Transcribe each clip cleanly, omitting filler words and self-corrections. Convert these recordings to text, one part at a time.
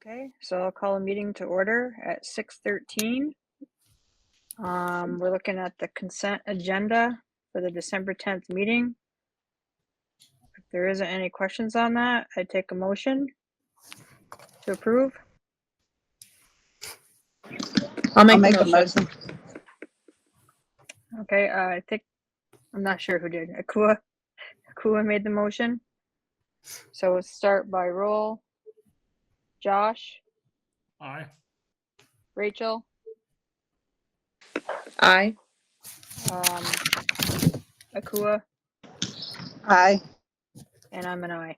Okay, so I'll call a meeting to order at 6:13. We're looking at the consent agenda for the December 10th meeting. If there isn't any questions on that, I'd take a motion to approve. I'll make the motion. Okay, I'm not sure who did. Akua made the motion. So we'll start by roll. Josh, Aye. Rachel, Aye. Akua, Aye. and I'm an aye.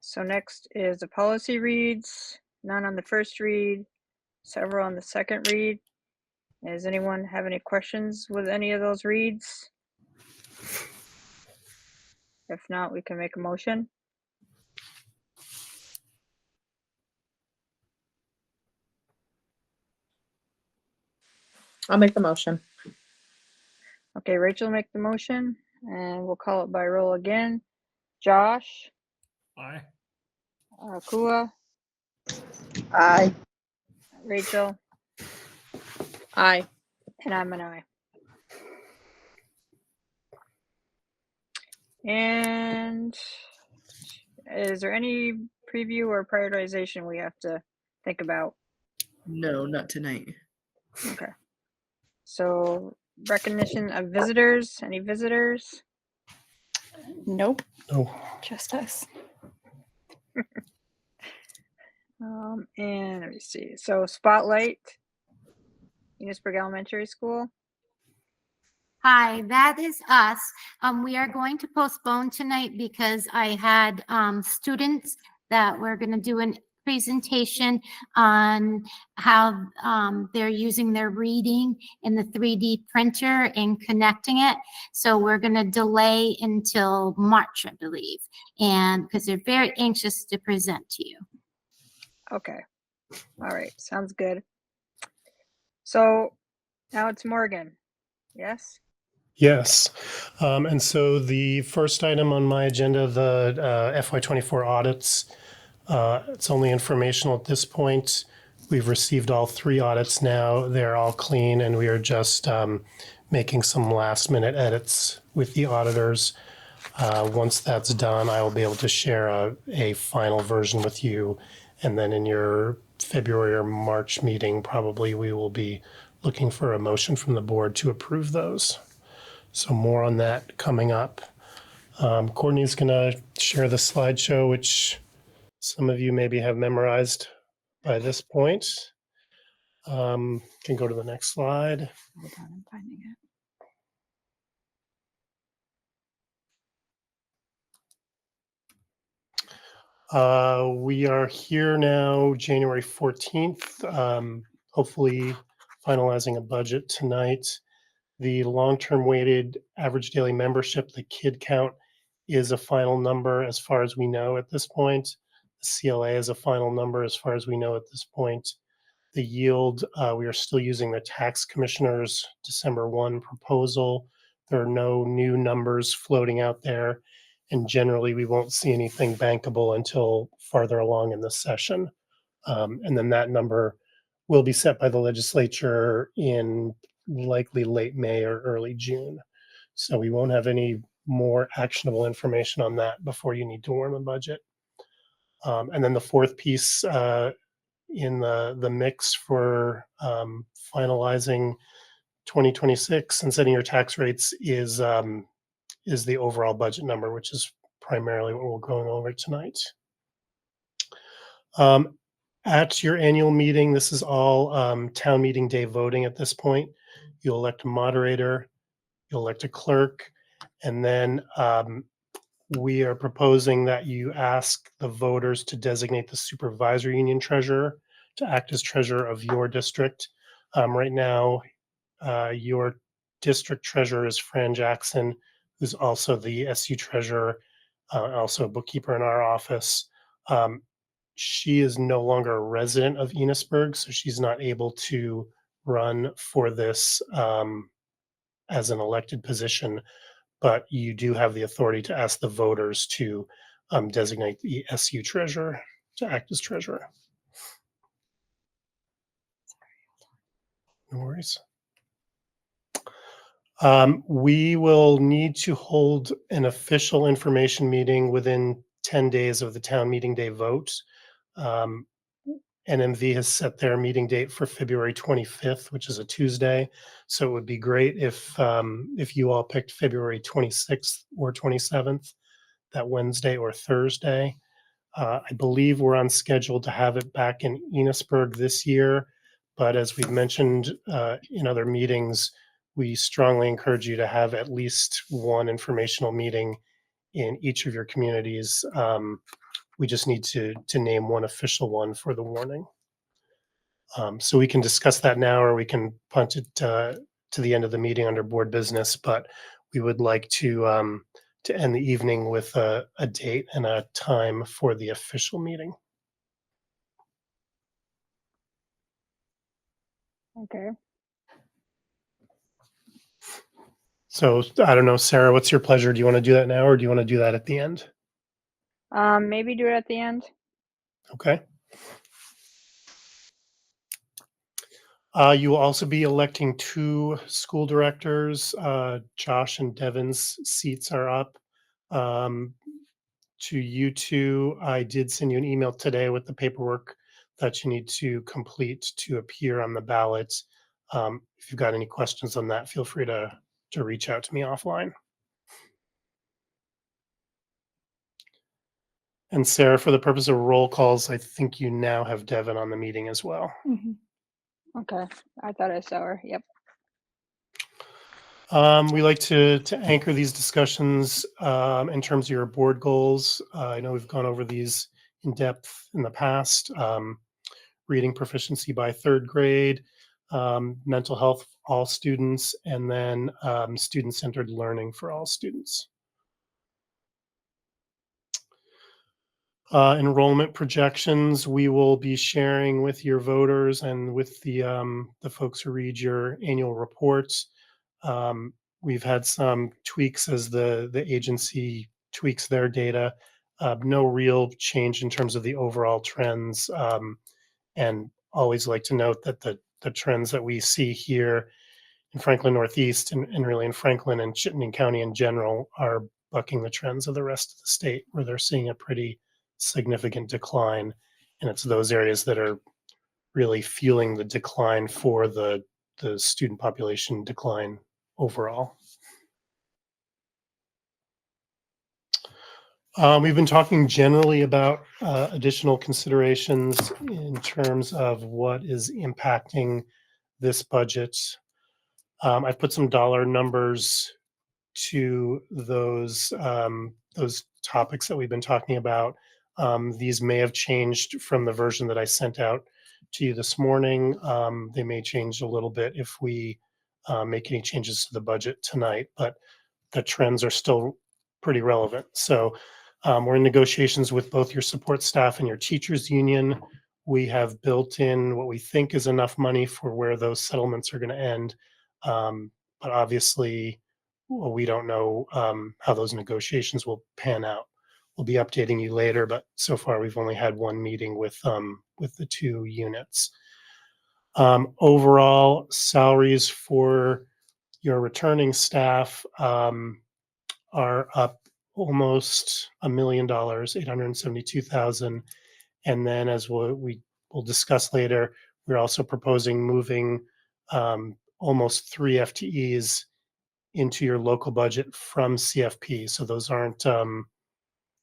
So next is the policy reads, none on the first read, several on the second read. Does anyone have any questions with any of those reads? If not, we can make a motion. I'll make the motion. Okay, Rachel make the motion, and we'll call it by roll again. Josh, Aye. Akua, Aye. Rachel, Aye. and I'm an aye. And is there any preview or prioritization we have to think about? No, not tonight. Okay. So recognition of visitors. Any visitors? Nope, No. just us. And let me see. So spotlight, Enosburg Elementary School. Hi, that is us. We are going to postpone tonight because I had students that were going to do a presentation on how they're using their reading in the 3D printer and connecting it. So we're going to delay until March, I believe, and because they're very anxious to present to you. Okay. All right. Sounds good. So now it's Morgan. Yes? Yes. And so the first item on my agenda, the FY24 audits, it's only informational at this point. We've received all 3 audits now. They're all clean, and we are just making some last minute edits with the auditors. Once that's done, I will be able to share a final version with you. And then in your February or March meeting, probably we will be looking for a motion from the board to approve those. So more on that coming up. Courtney's going to share the slideshow, which some of you maybe have memorized by this point. Can go to the next slide. Hold on, I'm finding it. We are here now, January 14th, hopefully finalizing a budget tonight. The long-term weighted average daily membership, the KID count, is a final number as far as we know at this point. The CLA is a final number as far as we know at this point. The yield, we are still using the tax commissioner's December 1 proposal. There are no new numbers floating out there. And generally, we won't see anything bankable until farther along in the session. And then that number will be set by the legislature in likely late May or early June. So we won't have any more actionable information on that before you need to warn the budget. And then the fourth piece in the mix for finalizing 2026 and setting your tax rates is the overall budget number, which is primarily what we're going over tonight. At your annual meeting, this is all town meeting day voting at this point. You'll elect a moderator, you'll elect a clerk, and then we are proposing that you ask the voters to designate the supervisory union treasurer to act as treasurer of your district. Right now, your district treasurer is Fran Jackson, who's also the SU treasurer, also a bookkeeper in our office. She is no longer a resident of Enosburg, so she's not able to run for this as an elected position, but you do have the authority to ask the voters to designate the SU treasurer to act as treasurer. No worries. We will need to hold an official information meeting within 10 days of the town meeting day vote. NMV has set their meeting date for February 25th, which is a Tuesday. So it would be great if you all picked February 26th or 27th, that Wednesday or Thursday. I believe we're on schedule to have it back in Enosburg this year. But as we've mentioned in other meetings, we strongly encourage you to have at least one informational meeting in each of your communities. We just need to name one official one for the warning. So we can discuss that now, or we can punt it to the end of the meeting under board business. But we would like to end the evening with a date and a time for the official meeting. Okay. So I don't know, Sarah, what's your pleasure? Do you want to do that now, or do you want to do that at the end? Maybe do it at the end. Okay. You will also be electing 2 school directors. Josh and Devin's seats are up. To you two, I did send you an email today with the paperwork that you need to complete to appear on the ballot. If you've got any questions on that, feel free to reach out to me offline. And Sarah, for the purpose of roll calls, I think you now have Devin on the meeting as well. Mhm. Okay. I thought I saw her. Yep. We like to anchor these discussions in terms of your board goals. I know we've gone over these in depth in the past. Reading proficiency by 3rd grade, mental health for all students, and then student-centered learning for all students. Enrollment projections, we will be sharing with your voters and with the folks who read your annual reports. We've had some tweaks as the agency tweaks their data. No real change in terms of the overall trends. And always like to note that the trends that we see here in Franklin Northeast and really in Franklin and Chittenden County in general are bucking the trends of the rest of the state, where they're seeing a pretty significant decline. And it's those areas that are really fueling the decline for the student population decline overall. We've been talking generally about additional considerations in terms of what is impacting this budget. I've put some dollar numbers to those topics that we've been talking about. These may have changed from the version that I sent out to you this morning. They may change a little bit if we make any changes to the budget tonight, but the trends are still pretty relevant. So we're in negotiations with both your support staff and your teachers union. We have built in what we think is enough money for where those settlements are going to end. But obviously, well, we don't know how those negotiations will pan out. We'll be updating you later, but so far we've only had one meeting with the 2 units. Overall, salaries for your returning staff are up almost $1 million, $872,000. And then, as we will discuss later, we're also proposing moving almost 3 FTEs into your local budget from CFP. So those aren't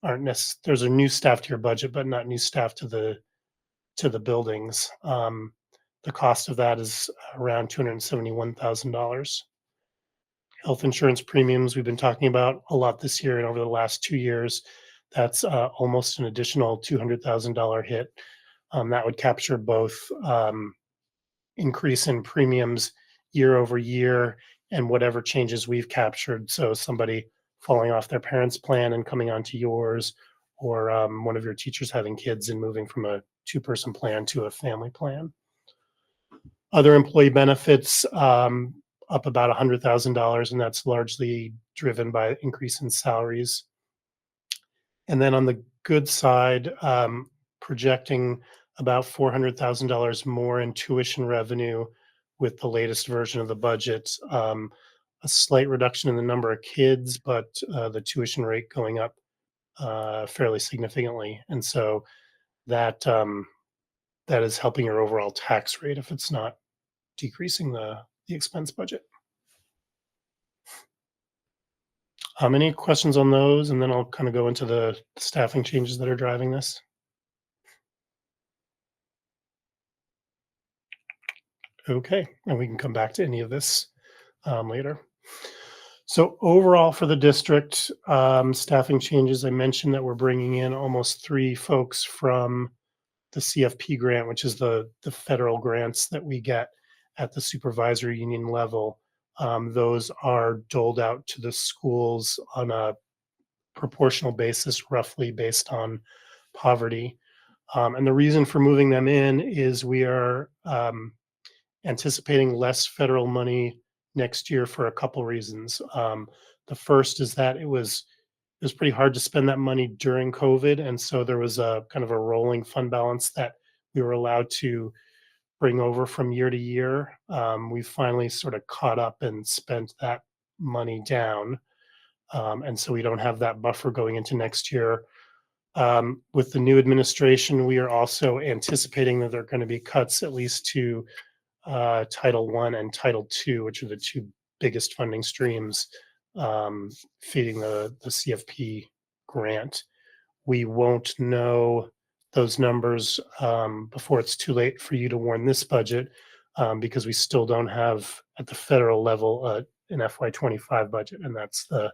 necessarily, there's a new staff to your budget, but not new staff to the buildings. The cost of that is around $271,000. Health insurance premiums we've been talking about a lot this year and over the last 2 years. That's almost an additional $200,000 hit. That would capture both increase in premiums year over year and whatever changes we've captured. So somebody falling off their parents' plan and coming onto yours, or one of your teachers having kids and moving from a 2-person plan to a family plan. Other employee benefits up about $100,000, and that's largely driven by increase in salaries. And then on the good side, projecting about $400,000 more in tuition revenue with the latest version of the budget. A slight reduction in the number of kids, but the tuition rate going up fairly significantly. And so that that is helping your overall tax rate if it's not decreasing the expense budget. Any questions on those? And then I'll kind of go into the staffing changes that are driving this. Okay, and we can come back to any of this later. So overall for the district, staffing changes, I mentioned that we're bringing in almost 3 folks from the CFP grant, which is the federal grants that we get at the supervisory union level. Those are doled out to the schools on a proportional basis, roughly based on poverty. And the reason for moving them in is we are anticipating less federal money next year for a couple reasons. The first is that it was pretty hard to spend that money during COVID, and so there was a kind of a rolling fund balance that we were allowed to bring over from year to year. We finally sort of caught up and spent that money down, and so we don't have that buffer going into next year. With the new administration, we are also anticipating that there are going to be cuts at least to Title I and Title II, which are the 2 biggest funding streams feeding the CFP grant. We won't know those numbers before it's too late for you to warn this budget because we still don't have at the federal level an FY25 budget, and that's the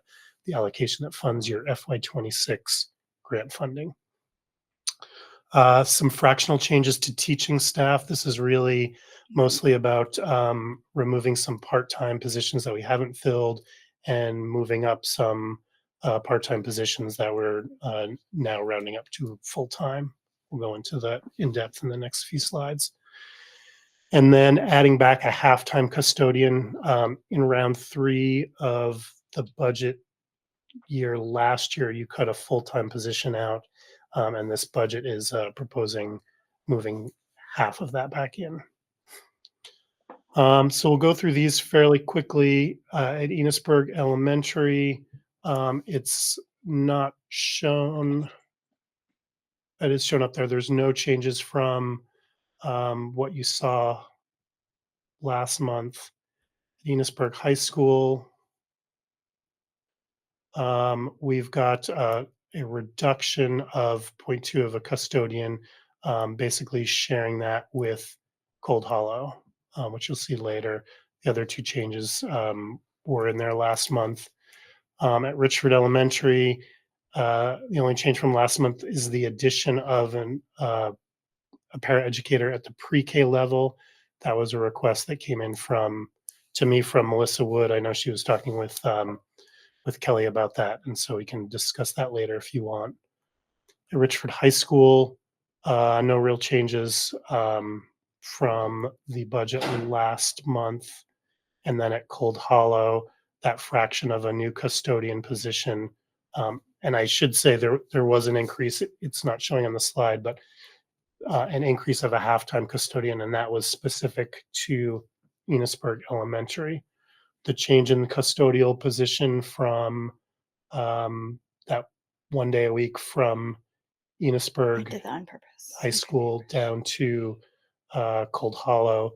allocation that funds your FY26 grant funding. Some fractional changes to teaching staff. This is really mostly about removing some part-time positions that we haven't filled and moving up some part-time positions that we're now rounding up to full-time. We'll go into that in depth in the next few slides. And then adding back a half-time custodian in round 3 of the budget year last year, you cut a full-time position out. And this budget is proposing moving half of that back in. So we'll go through these fairly quickly. At Enosburg Elementary, it's not shown. It is shown up there. There's no changes from what you saw last month. At Enosburg High School, we've got a reduction of 0.2 of a custodian, basically sharing that with Cold Hollow, which you'll see later. The other 2 changes were in there last month. At Richford Elementary, the only change from last month is the addition of a paraeducator at the pre-K level. That was a request that came in to me from Melissa Wood. I know she was talking with Kelly about that, and so we can discuss that later if you want. At Richford High School, no real changes from the budget last month. And then at Cold Hollow, that fraction of a new custodian position. And I should say there was an increase. It's not showing on the slide, but an increase of a half-time custodian, and that was specific to Enosburg Elementary. The change in the custodial position from that 1 day a week from I Enosburg did that on purpose. High School down to Cold Hollow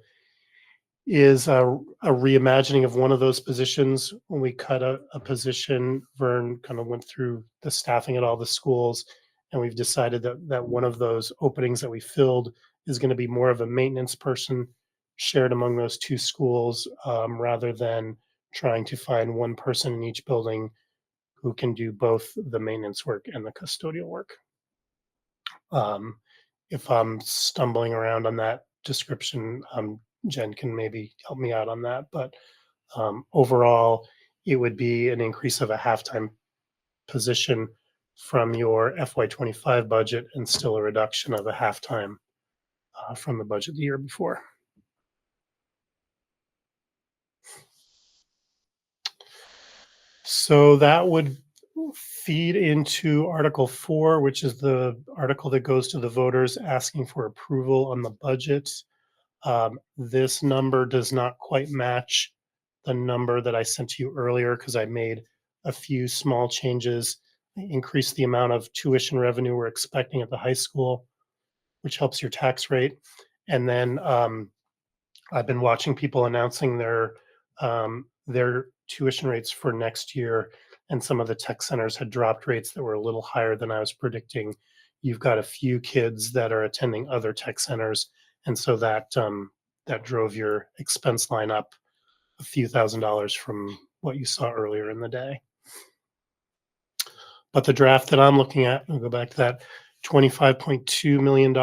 is a reimagining of one of those positions. When we cut a position, Vern kind of went through the staffing at all the schools, and we've decided that one of those openings that we filled is going to be more of a maintenance person shared among those 2 schools rather than trying to find one person in each building who can do both the maintenance work and the custodial work. If I'm stumbling around on that description, Jen can maybe help me out on that. But overall, it would be an increase of a half-time position from your FY25 budget and still a reduction of a half-time from the budget the year before. So that would feed into Article 4, which is the article that goes to the voters asking for approval on the budget. This number does not quite match the number that I sent to you earlier because I made a few small changes. I increased the amount of tuition revenue we're expecting at the high school, which helps your tax rate. And then I've been watching people announcing their tuition rates for next year, and some of the tech centers had dropped rates that were a little higher than I was predicting. You've got a few kids that are attending other tech centers, and so that drove your expense line up a few $1,000s from what you saw earlier in the day. But the draft that I'm looking at, I'll go back to that, $25.2 million.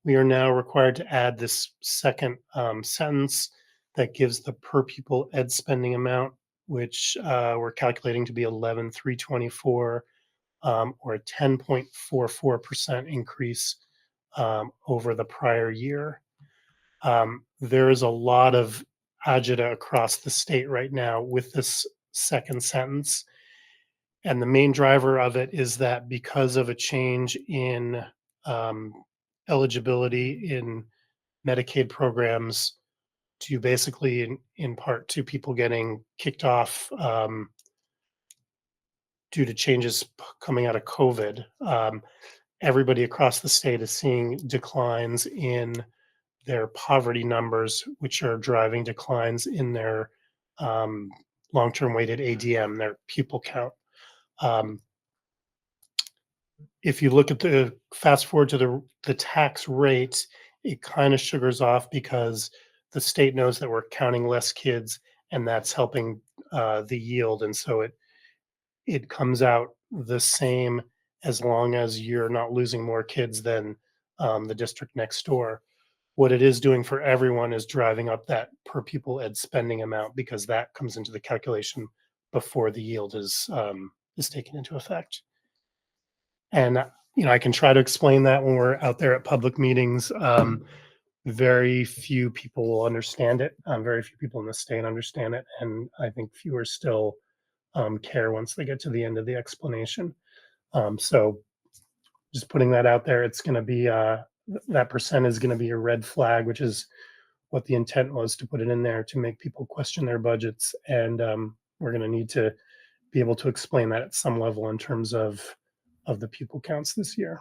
We are now required to add this second sentence that gives the per pupil ed spending amount, which we're calculating to be 11,324, or a 10.44% increase over the prior year. There is a lot of agita across the state right now with this second sentence. And the main driver of it is that because of a change in eligibility in Medicaid programs to basically in part to people getting kicked off due to changes coming out of COVID, everybody across the state is seeing declines in their poverty numbers, which are driving declines in their long-term weighted ADM, their pupil count. If you look at the fast forward to the tax rate, it kind of sugars off because the state knows that we're counting less kids, and that's helping the yield, and so it comes out the same as long as you're not losing more kids than the district next door. What it is doing for everyone is driving up that per pupil ed spending amount because that comes into the calculation before the yield is taken into effect. And I can try to explain that when we're out there at public meetings. Very few people will understand it. Very few people in the state understand it, and I think fewer still care once they get to the end of the explanation. So just putting that out there, it's going to be that percent is going to be a red flag, which is what the intent was to put it in there to make people question their budgets. And we're going to need to be able to explain that at some level in terms of the pupil counts this year.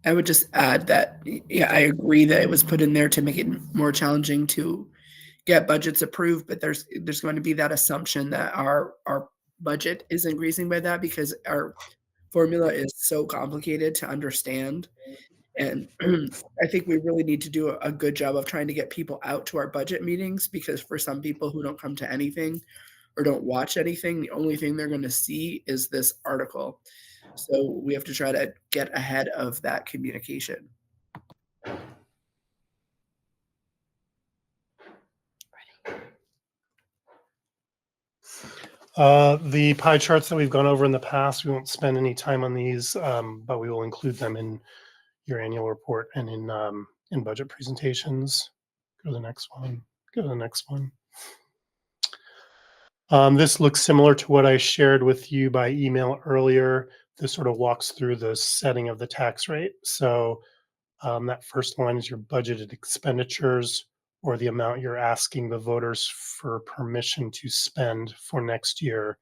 I would just add that, yeah, I agree that it was put in there to make it more challenging to get budgets approved, but there's going to be that assumption that our budget is increasing by that because our formula is so complicated to understand. And I think we really need to do a good job of trying to get people out to our budget meetings, because for some people who don't come to anything or don't watch anything, the only thing they're going to see is this article. So we have to try to get ahead of that communication. The pie charts that we've gone over in the past, we won't spend any time on these, but we will include them in your annual report and in budget presentations. Go to the next one. Go to the next one. This looks similar to what I shared with you by email earlier. This sort of walks through the setting of the tax rate. So that first line is your budgeted expenditures, or the amount you're asking the voters for permission to spend for next year.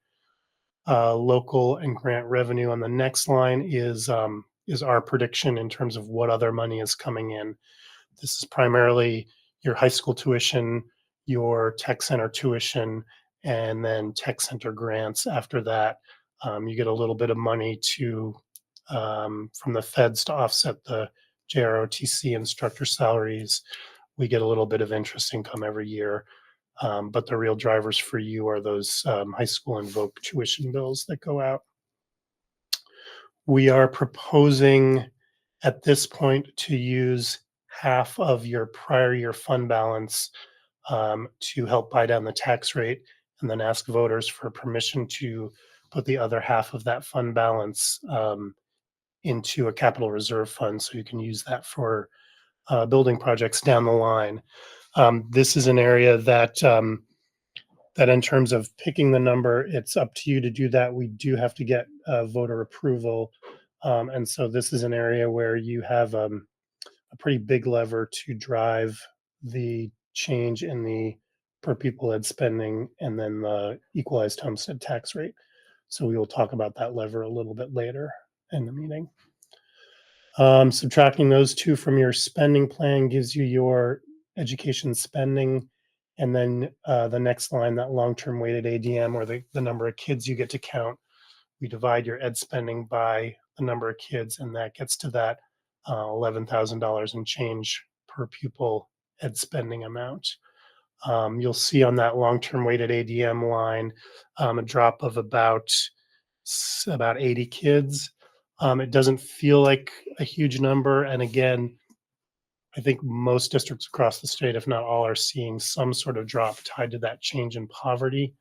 Local and grant revenue on the next line is our prediction in terms of what other money is coming in. This is primarily your high school tuition, your tech center tuition, and then tech center grants. After that, you get a little bit of money from the feds to offset the JROTC instructor salaries. We get a little bit of interest income every year. But the real drivers for you are those high school and VOC tuition bills that go out. We are proposing at this point to use half of your prior year fund balance to help buy down the tax rate, and then ask voters for permission to put the other half of that fund balance into a capital reserve fund so you can use that for building projects down the line. This is an area that that in terms of picking the number, it's up to you to do that. We do have to get voter approval. And so this is an area where you have a pretty big lever to drive the change in the per pupil ed spending and then the equalized homestead tax rate. So we will talk about that lever a little bit later in the meeting. Subtracting those two from your spending plan gives you your education spending. And then the next line, that long-term weighted ADM, or the number of kids you get to count, we divide your ed spending by the number of kids, and that gets to that $11,000 and change per pupil ed spending amount. You'll see on that long-term weighted ADM line a drop of about 80 kids. It doesn't feel like a huge number. And again, I think most districts across the state, if not all, are seeing some sort of drop tied to that change in poverty.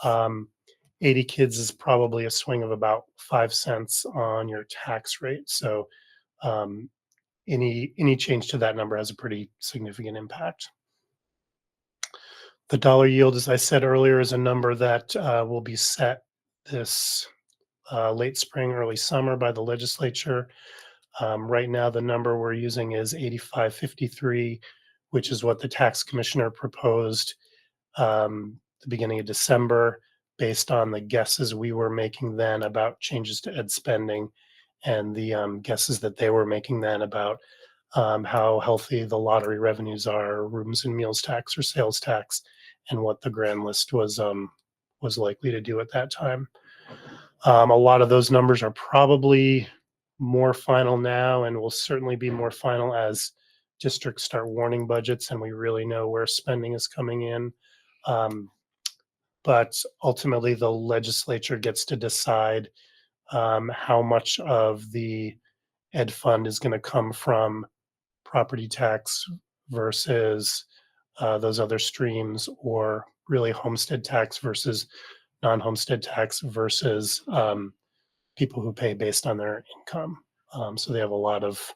80 kids is probably a swing of about 5 cents on your tax rate. So any change to that number has a pretty significant impact. The dollar yield, as I said earlier, is a number that will be set this late spring, early summer by the legislature. Right now, the number we're using is 85.53, which is what the tax commissioner proposed the beginning of December, based on the guesses we were making then about changes to ed spending and the guesses that they were making then about how healthy the lottery revenues are, rooms and meals tax or sales tax, and what the grand list was likely to do at that time. A lot of those numbers are probably more final now and will certainly be more final as districts start warning budgets and we really know where spending is coming in. But ultimately, the legislature gets to decide how much of the ed fund is going to come from property tax versus those other streams, or really homestead tax versus non-homestead tax versus people who pay based on their income. So they have a lot of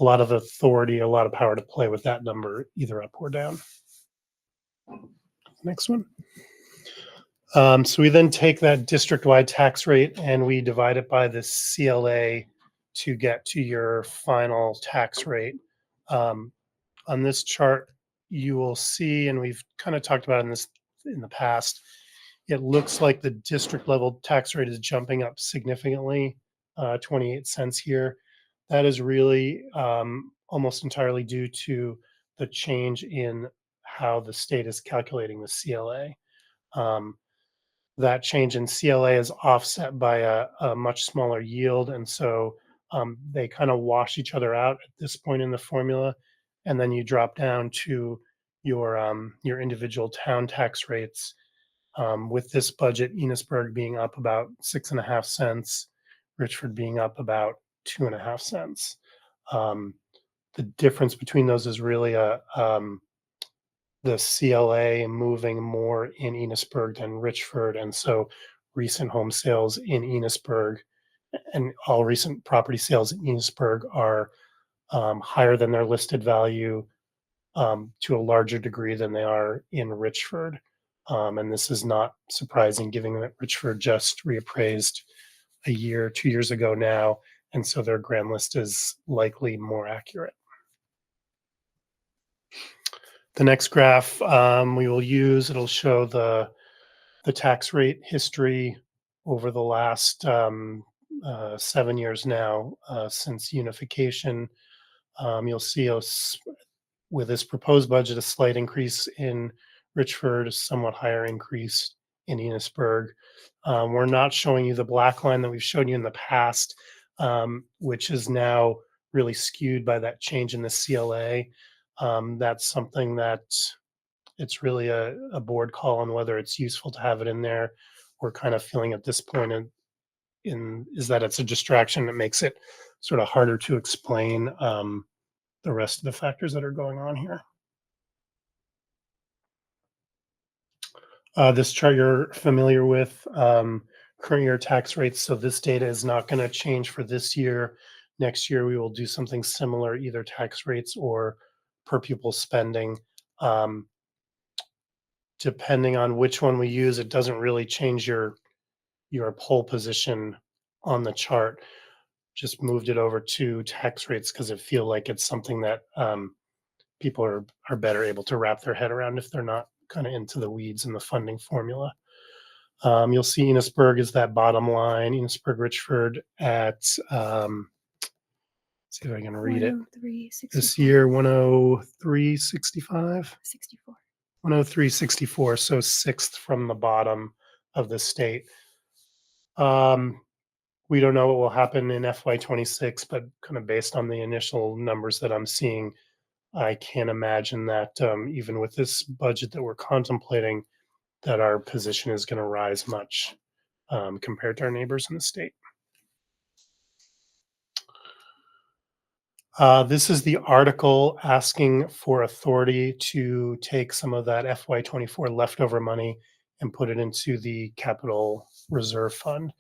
authority, a lot of power to play with that number, either up or down. Next one. So we then take that district-wide tax rate and we divide it by the CLA to get to your final tax rate. On this chart, you will see, and we've kind of talked about in the past, it looks like the district level tax rate is jumping up significantly, 28 cents here. That is really almost entirely due to the change in how the state is calculating the CLA. That change in CLA is offset by a much smaller yield. And so they kind of wash each other out at this point in the formula. And then you drop down to your individual town tax rates. With this budget, Enosburg being up about 6.5 cents, Richford being up about 2.5 cents. The difference between those is really the CLA moving more in Enosburg than Richford. And so recent home sales in Enosburg and all recent property sales in Enosburg are higher than their listed value to a larger degree than they are in Richford. And this is not surprising given that Richford just reappraised 2 years ago now. And so their grand list is likely more accurate. The next graph we will use, it'll show the tax rate history over the last 7 years now since unification. You'll see with this proposed budget, a slight increase in Richford, a somewhat higher increase in Enosburg. We're not showing you the black line that we've shown you in the past, which is now really skewed by that change in the CLA. That's something that it's really a board call on whether it's useful to have it in there. We're kind of feeling at this point is that it's a distraction that makes it sort of harder to explain the rest of the factors that are going on here. This chart you're familiar with, current year tax rates. So this data is not going to change for this year. Next year, we will do something similar, either tax rates or per pupil spending. depending on which one we use, it doesn't really change your pole position on the chart. Just moved it over to tax rates because I feel like it's something that people are better able to wrap their head around if they're not kind of into the weeds in the funding formula. You'll see Enosburg is that bottom line. Enosburg-Richford at let's see if I can read it. 103.64. This year 103.65. 64. 103.64, so sixth from the bottom of the state. We don't know what will happen in FY26, but kind of based on the initial numbers that I'm seeing, I can't imagine that even with this budget that we're contemplating, that our position is going to rise much compared to our neighbors in the state. This is the article asking for authority to take some of that FY24 leftover money and put it into the capital reserve fund.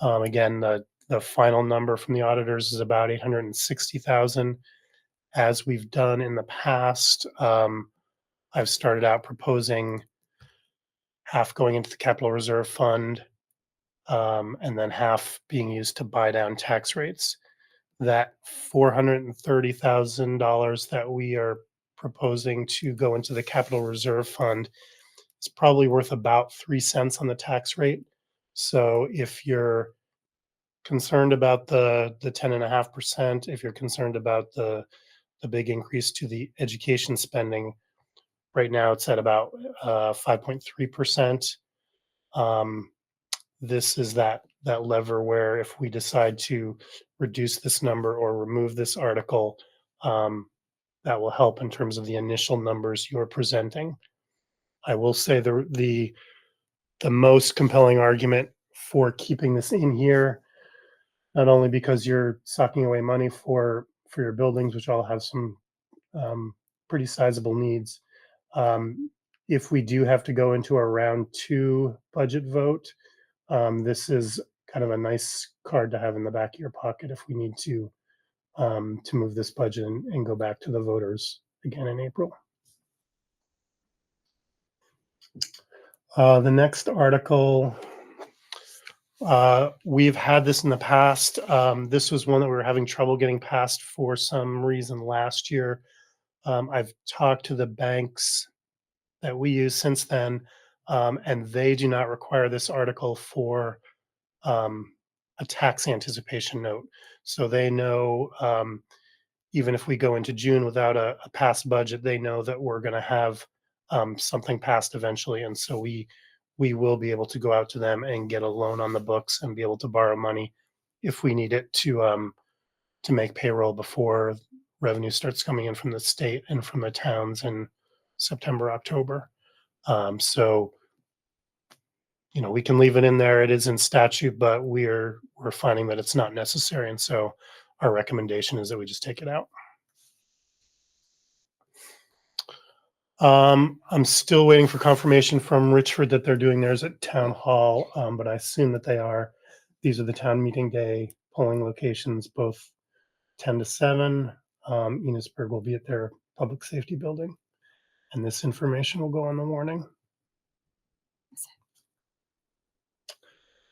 Again, the final number from the auditors is about 860,000. As we've done in the past, I've started out proposing half going into the capital reserve fund, and then half being used to buy down tax rates. That $430,000 that we are proposing to go into the capital reserve fund is probably worth about 3 cents on the tax rate. So if you're concerned about the 10.5%, if you're concerned about the big increase to the education spending, right now it's at about 5.3%. This is that lever where if we decide to reduce this number or remove this article, that will help in terms of the initial numbers you're presenting. I will say the most compelling argument for keeping this in here, not only because you're sucking away money for your buildings, which all have some pretty sizable needs. If we do have to go into a round 2 budget vote, this is kind of a nice card to have in the back of your pocket if we need to move this budget and go back to the voters again in April. The next article, we've had this in the past. This was one that we were having trouble getting passed for some reason last year. I've talked to the banks that we use since then, and they do not require this article for a tax anticipation note. So they know even if we go into June without a passed budget, they know that we're going to have something passed eventually. And so we will be able to go out to them and get a loan on the books and be able to borrow money if we need it to make payroll before revenue starts coming in from the state and from the towns in September, October. So, you know, we can leave it in there. It is in statute, but we're finding that it's not necessary. And so our recommendation is that we just take it out. I'm still waiting for confirmation from Richford that they're doing theirs at Town Hall, but I assume that they are. These are the town meeting day polling locations, both 10 to 7. Enosburg will be at their public safety building, and this information will go on the warning.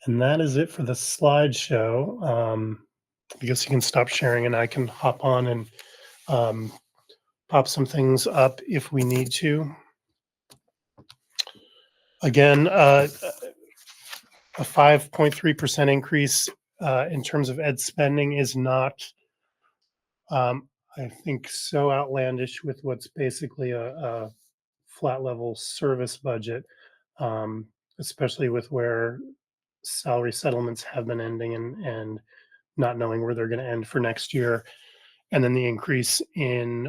And that is it for the slideshow. I guess you can stop sharing and I can hop on and pop some things up if we need to. Again, a 5.3% increase in terms of ed spending is not, I think, so outlandish with what's basically a flat level service budget, especially with where salary settlements have been ending and not knowing where they're going to end for next year. And then the increase in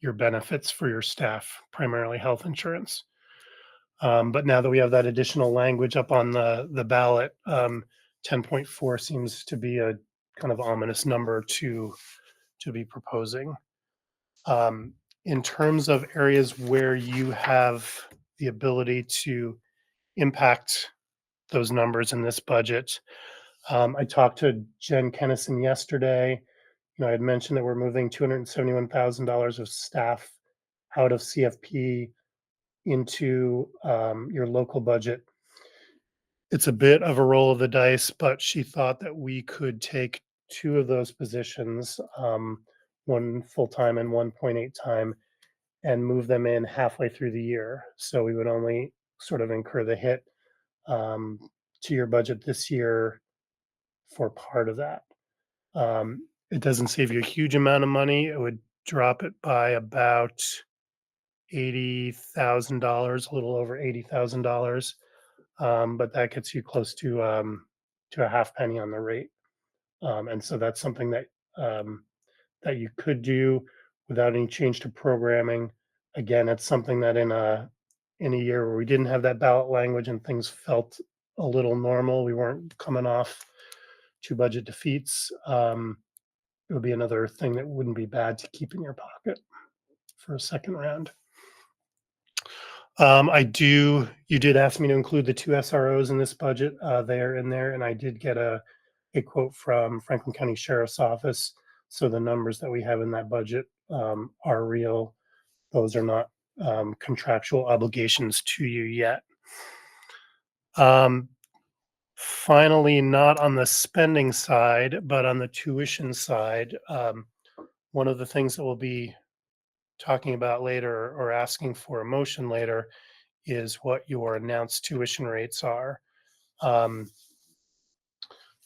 your benefits for your staff, primarily health insurance. But now that we have that additional language up on the ballot, 10.4 seems to be a kind of ominous number to be proposing. In terms of areas where you have the ability to impact those numbers in this budget, I talked to Jen Kennison yesterday. I had mentioned that we're moving $271,000 of staff out of CFP into your local budget. It's a bit of a roll of the dice, but she thought that we could take two of those positions, one full-time and 1.8 time, and move them in halfway through the year. So we would only sort of incur the hit um, to your budget this year for part of that. It doesn't save you a huge amount of money. It would drop it by about $80,000, a little over $80,000. But that gets you close to a half penny on the rate. And so that's something that you could do without any change to programming. Again, it's something that in a year where we didn't have that ballot language and things felt a little normal, we weren't coming off two budget defeats. It would be another thing that wouldn't be bad to keep in your pocket for a second round. You did ask me to include the two SROs in this budget. They are in there, and I did get a quote from Franklin County Sheriff's Office. So the numbers that we have in that budget are real. Those are not contractual obligations to you yet. Finally, not on the spending side, but on the tuition side, one of the things that we'll be talking about later or asking for a motion later is what your announced tuition rates are. The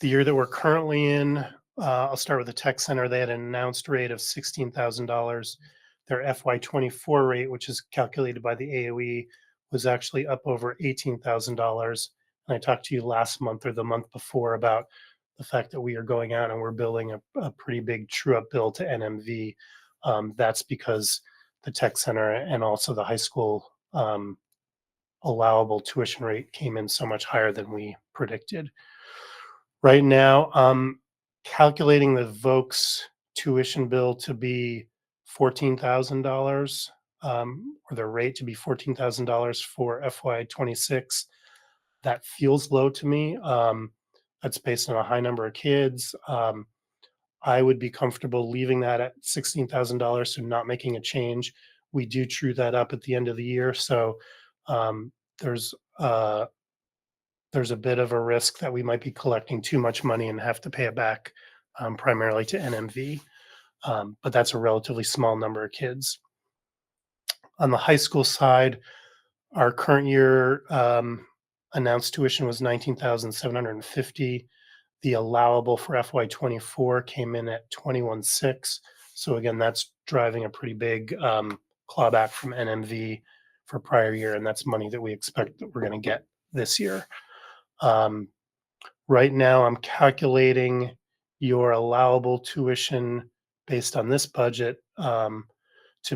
year that we're currently in, I'll start with the tech center. They had an announced rate of $16,000. Their FY24 rate, which is calculated by the AOE, was actually up over $18,000. And I talked to you last month or the month before about the fact that we are going out and we're building a pretty big true-up bill to NMV. That's because the tech center and also the high school allowable tuition rate came in so much higher than we predicted. Right now, calculating the Vokes tuition bill to be $14,000, or the rate to be $14,000 for FY26. That feels low to me. That's based on a high number of kids. I would be comfortable leaving that at $16,000, so not making a change. We do true that up at the end of the year, so there's a bit of a risk that we might be collecting too much money and have to pay it back primarily to NMV. But that's a relatively small number of kids. On the high school side, our current year announced tuition was $19,750. The allowable for FY24 came in at $21,600. So again, that's driving a pretty big clawback from NMV for prior year, and that's money that we expect that we're going to get this year. Right now, I'm calculating your allowable tuition based on this budget to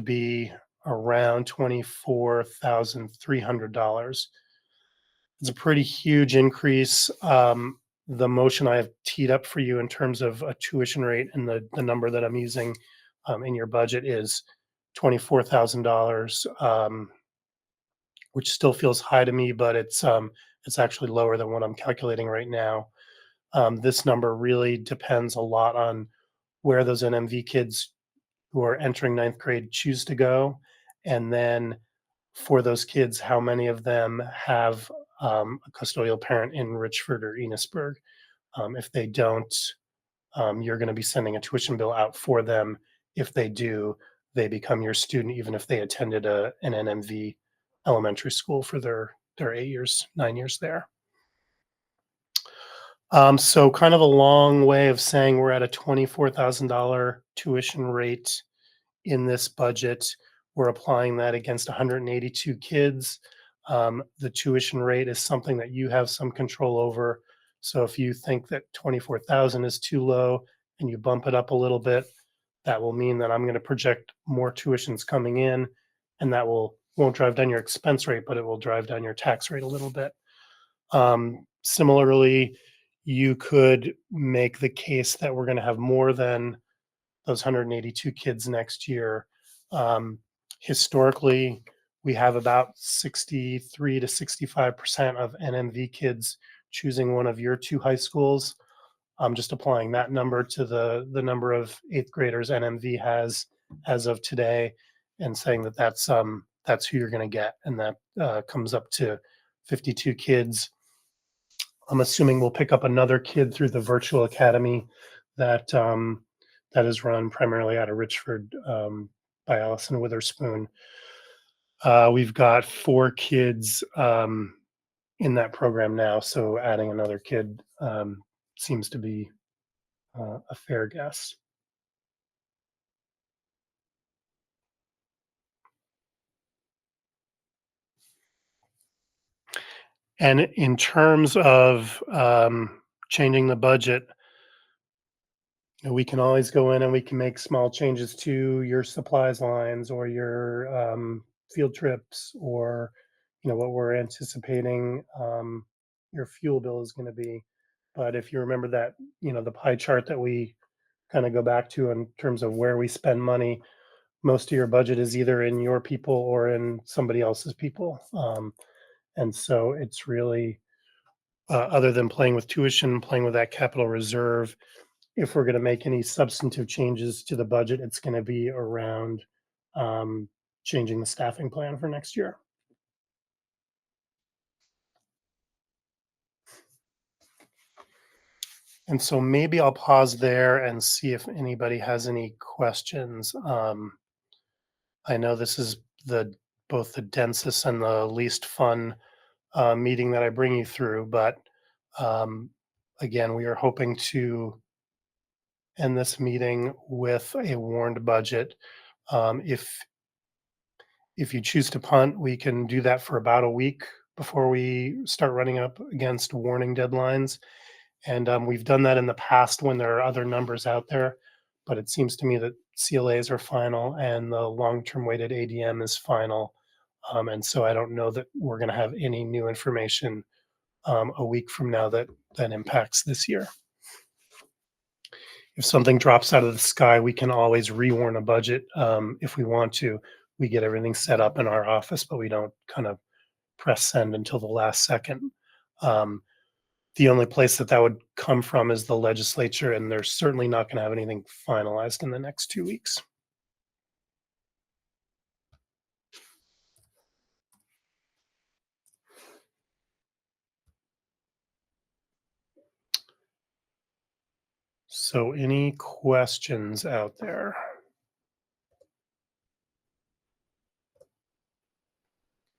be around $24,300. It's a pretty huge increase. The motion I have teed up for you in terms of a tuition rate and the number that I'm using in your budget is $24,000, which still feels high to me, but it's actually lower than what I'm calculating right now. This number really depends a lot on where those NMV kids who are entering ninth grade choose to go. And then for those kids, how many of them have a custodial parent in Richford or Enosburg. If they don't, you're going to be sending a tuition bill out for them. If they do, they become your student, even if they attended an NMV elementary school for their 8 years, 9 years there. So kind of a long way of saying we're at a $24,000 tuition rate in this budget. We're applying that against 182 kids. The tuition rate is something that you have some control over. So if you think that 24,000 is too low and you bump it up a little bit, that will mean that I'm going to project more tuitions coming in, and that won't drive down your expense rate, but it will drive down your tax rate a little bit. Similarly, you could make the case that we're going to have more than those 182 kids next year. Historically, we have about 63 to 65% of NMV kids choosing one of your two high schools. I'm just applying that number to the number of eighth graders NMV has as of today and saying that that's that's who you're going to get. And that comes up to 52 kids. I'm assuming we'll pick up another kid through the virtual academy that that is run primarily out of Richford by Allison Witherspoon. We've got 4 kids in that program now, so adding another kid seems to be a fair guess. And in terms of changing the budget, we can always go in and we can make small changes to your supplies lines or your field trips, or what we're anticipating your fuel bill is going to be. But if you remember that, the pie chart that we kind of go back to in terms of where we spend money, most of your budget is either in your people or in somebody else's people. And so it's really, other than playing with tuition, playing with that capital reserve, if we're going to make any substantive changes to the budget, it's going to be around changing the staffing plan for next year. And so maybe I'll pause there and see if anybody has any questions. I know this is both the densest and the least fun meeting that I bring you through, but again, we are hoping to end this meeting with a warned budget. If you choose to punt, we can do that for about a week before we start running up against warning deadlines. And we've done that in the past when there are other numbers out there, but it seems to me that CLAs are final and the long-term weighted ADM is final. And so I don't know that we're going to have any new information a week from now that impacts this year. If something drops out of the sky, we can always rewarn a budget if we want to. We get everything set up in our office, but we don't kind of press send until the last second. The only place that would come from is the legislature, and they're certainly not going to have anything finalized in the next 2 weeks. So any questions out there?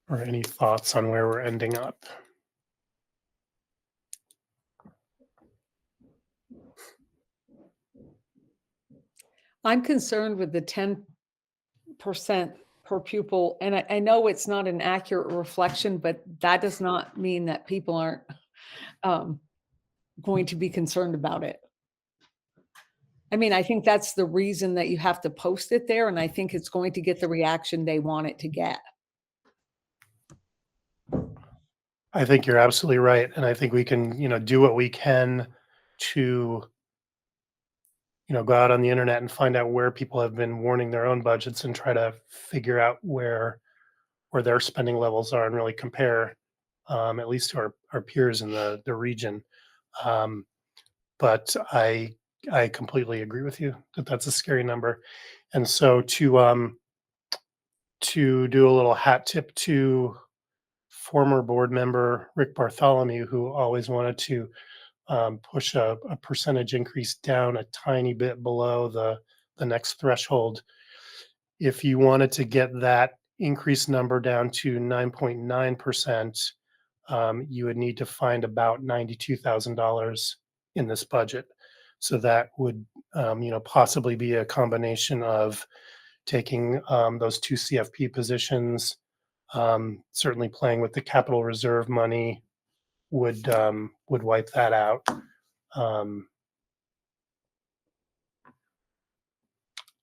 Or any thoughts on where we're ending up? I'm concerned with the 10% per pupil, and I know it's not an accurate reflection, but that does not mean that people aren't going to be concerned about it. I mean, I think that's the reason that you have to post it there, and I think it's going to get the reaction they want it to get. I think you're absolutely right, and I think we can, do what we can to, go out on the internet and find out where people have been warning their own budgets and try to figure out where their spending levels are and really compare, at least to our peers in the region. But I completely agree with you that that's a scary number, and so to do a little hat tip to former board member Rick Bartholomew, who always wanted to push a percentage increase down a tiny bit below the next threshold. If you wanted to get that increase number down to 9.9%, you would need to find about $92,000 in this budget. So that would, possibly be a combination of taking those 2 CFP positions. Certainly playing with the capital reserve money would wipe that out.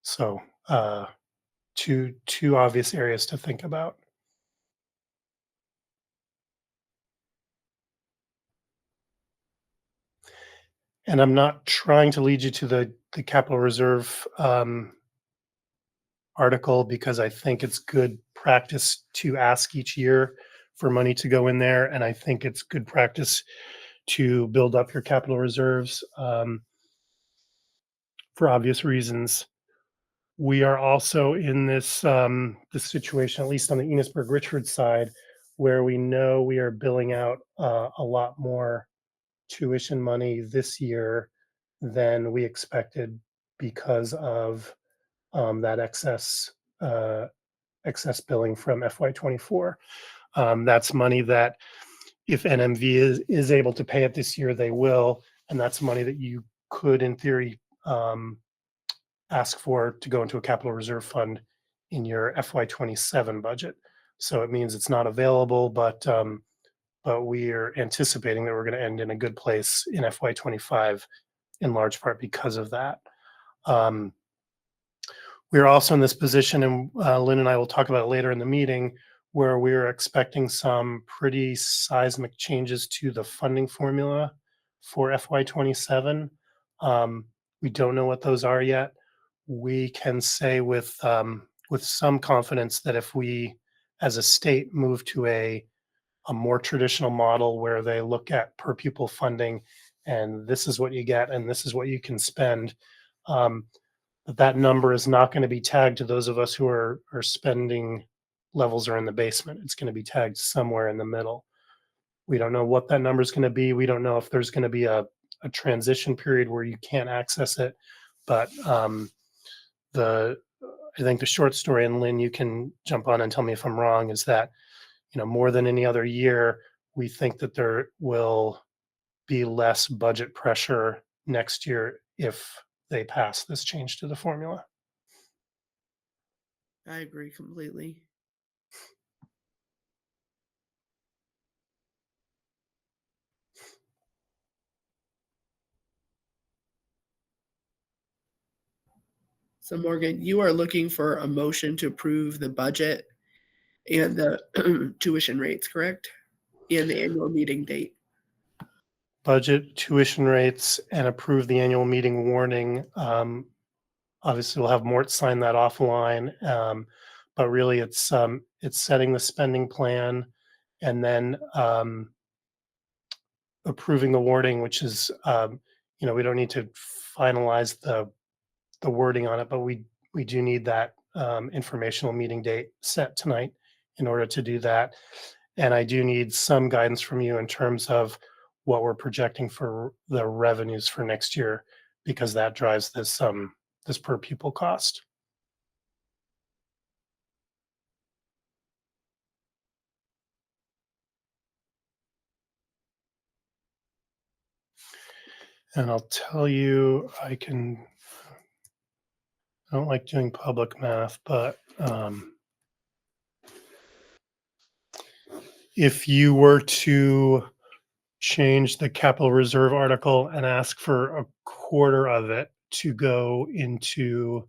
So two obvious areas to think about. And I'm not trying to lead you to the capital reserve article, because I think it's good practice to ask each year for money to go in there. And I think it's good practice to build up your capital reserves for obvious reasons. We are also in this situation, at least on the Enosburg-Richford side, where we know we are billing out a lot more tuition money this year than we expected because of that excess billing from FY24. That's money that if NMV is able to pay it this year, they will, and that's money that you could, in theory, ask for to go into a capital reserve fund in your FY27 budget. So it means it's not available, but we are anticipating that we're going to end in a good place in FY25, in large part because of that. We're also in this position, and Lynn and I will talk about it later in the meeting, where we're expecting some pretty seismic changes to the funding formula for FY27. We don't know what those are yet. We can say with some confidence that if we, as a state, move to a more traditional model where they look at per pupil funding, and this is what you get, and this is what you can spend, that number is not going to be tagged to those of us who are spending levels are in the basement. It's going to be tagged somewhere in the middle. We don't know what that number is going to be. We don't know if there's going to be a transition period where you can't access it. But I think the short story, and Lynn, you can jump on and tell me if I'm wrong, is that, more than any other year, we think that there will be less budget pressure next year if they pass this change to the formula. I agree completely. So Morgan, you are looking for a motion to approve the budget and the tuition rates, correct? And the annual meeting date. Budget, tuition rates, and approve the annual meeting warning. Obviously, we'll have Mort sign that offline, but really it's setting the spending plan and then approving the wording, which is, we don't need to finalize the wording on it, but we do need that informational meeting date set tonight in order to do that. And I do need some guidance from you in terms of what we're projecting for the revenues for next year, because that drives this per pupil cost. And I'll tell you, I don't like doing public math, but if you were to change the capital reserve article and ask for a quarter of it to go into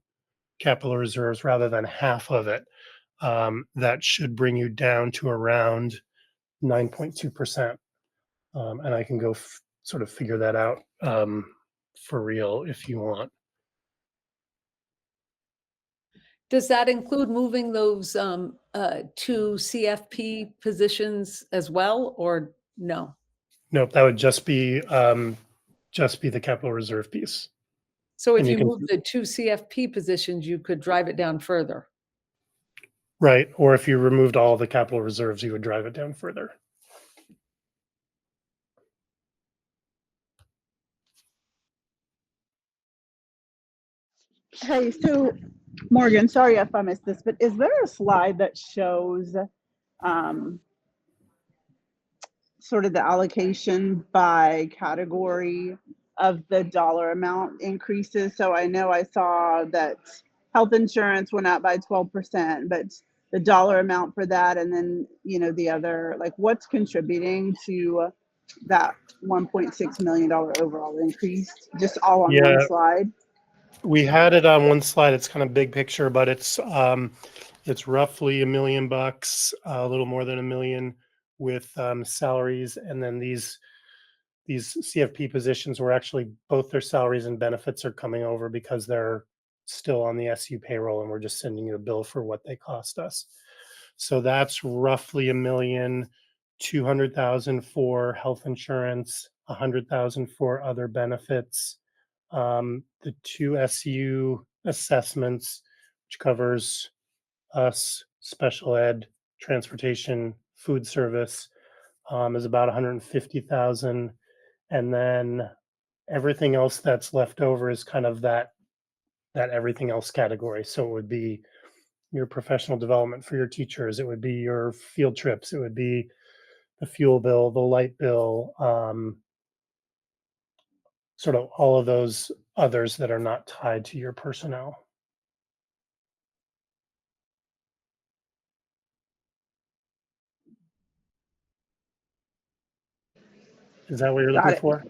capital reserves rather than half of it, that should bring you down to around 9.2%. And I can go sort of figure that out for real if you want. Does that include moving those two CFP positions as well, or no? Nope, that would just be the capital reserve piece. So if And you can- move the two CFP positions, you could drive it down further. Right, or if you removed all the capital reserves, you would drive it down further. Hey, so Morgan, sorry if I missed this, but is there a slide that shows sort of the allocation by category of the dollar amount increases? So I know I saw that health insurance went up by 12%, but the dollar amount for that, and then, the other, like, what's contributing to that $1.6 million overall increase, just all on one slide? We had it on one slide. It's kind of big picture, but it's roughly $1 million, a little more than $1 million, with salaries, and then these CFP positions were actually both their salaries and benefits are coming over because they're still on the SU payroll, and we're just sending you a bill for what they cost us. So that's roughly $1,200,000 for health insurance, $100,000 for other benefits. The two SU assessments which covers us, special ed, transportation, food service, is about 150,000. And then everything else that's left over is kind of that everything else category. So it would be your professional development for your teachers. It would be your field trips. It would be the fuel bill, the light bill, sort of all of those others that are not tied to your personnel. Is that what you're Got looking it. for?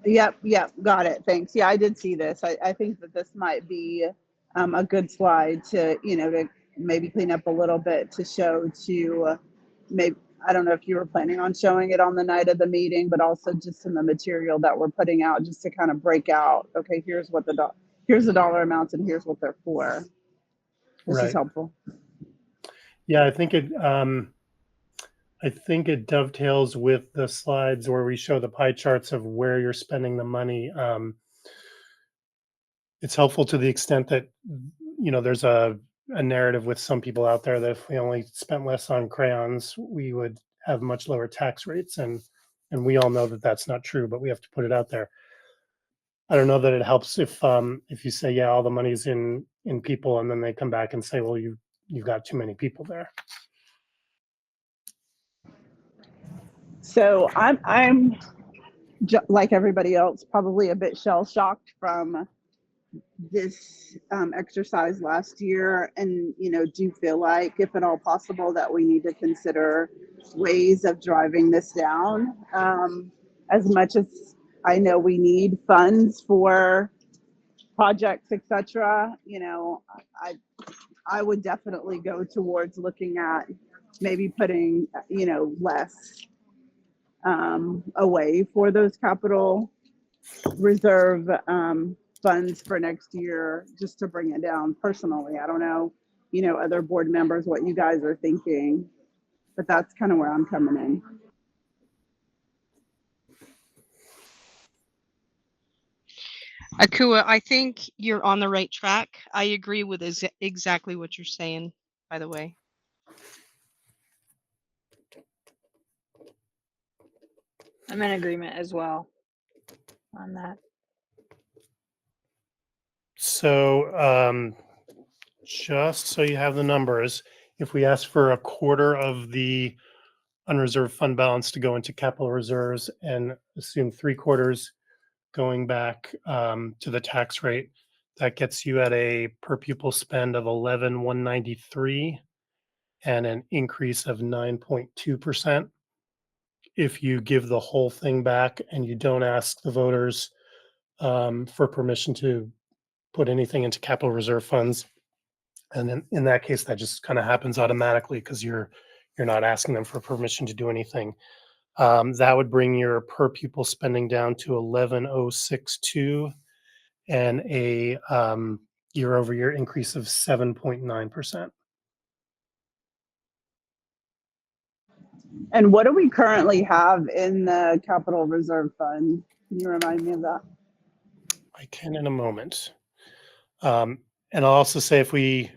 Yep, got it. Thanks. Yeah, I did see this. I think that this might be a good slide to, to maybe clean up a little bit to show to maybe, I don't know if you were planning on showing it on the night of the meeting, but also just in the material that we're putting out, just to kind of break out, okay, here's the dollar amounts and here's what they're for. This is Right. helpful. Yeah, I think it dovetails with the slides where we show the pie charts of where you're spending the money. It's helpful to the extent that, there's a narrative with some people out there that if we only spent less on crayons, we would have much lower tax rates. And we all know that that's not true, but we have to put it out there. I don't know that it helps if you say, yeah, all the money's in people, and then they come back and say, well, you've got too many people there. So I'm like everybody else, probably a bit shell shocked from this exercise last year, and do feel like, if at all possible, that we need to consider ways of driving this down. As much as I know we need funds for projects, etc., I would definitely go towards looking at maybe putting less away for those capital reserve funds for next year, just to bring it down. Personally, I don't know, other board members, what you guys are thinking, but that's kind of where I'm coming in. Akua, I think you're on the right track. I agree with exactly what you're saying, by the way. I'm in agreement as well on that. So just so you have the numbers, if we ask for a quarter of the unreserved fund balance to go into capital reserves and assume 3/4 going back to the tax rate, that gets you at a per pupil spend of 11,193 and an increase of 9.2%. If you give the whole thing back and you don't ask the voters for permission to put anything into capital reserve funds, and then in that case, that just kind of happens automatically because you're not asking them for permission to do anything. That would bring your per pupil spending down to 11,062 and a year-over-year increase of 7.9%. And what do we currently have in the capital reserve fund? Can you remind me of that? I can in a moment. And I'll also say, if we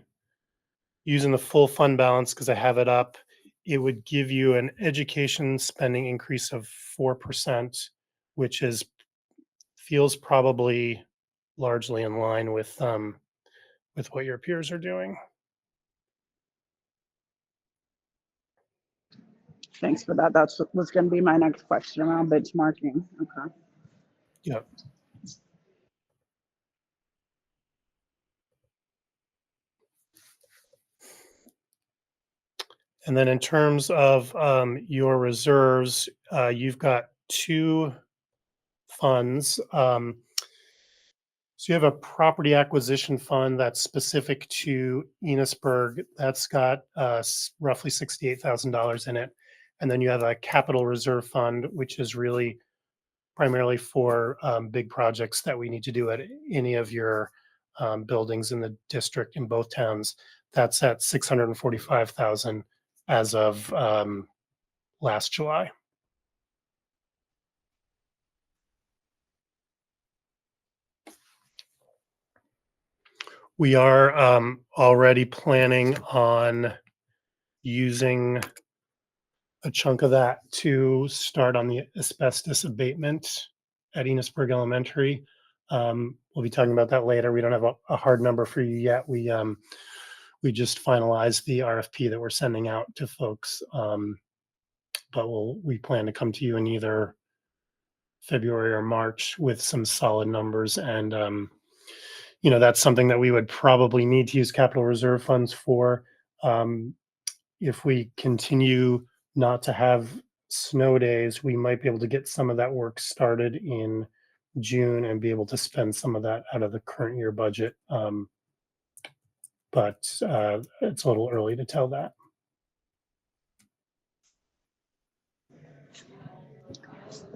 using the full fund balance, because I have it up, it would give you an education spending increase of 4%, which feels probably largely in line with what your peers are doing. Thanks for that. That's what was going to be my next question around benchmarking. Okay. Yeah. And then in terms of your reserves, you've got two funds. So you have a property acquisition fund that's specific to Enosburg. That's got roughly $68,000 in it. And then you have a capital reserve fund, which is really primarily for big projects that we need to do at any of your buildings in the district in both towns. That's at $645,000 as of last July. We are already planning on using a chunk of that to start on the asbestos abatement at Enosburg Elementary. We'll be talking about that later. We don't have a hard number for you yet. We just finalized the RFP that we're sending out to folks, but we plan to come to you in either February or March with some solid numbers. And that's something that we would probably need to use capital reserve funds for. If we continue not to have snow days, we might be able to get some of that work started in June and be able to spend some of that out of the current year budget. But it's a little early to tell that.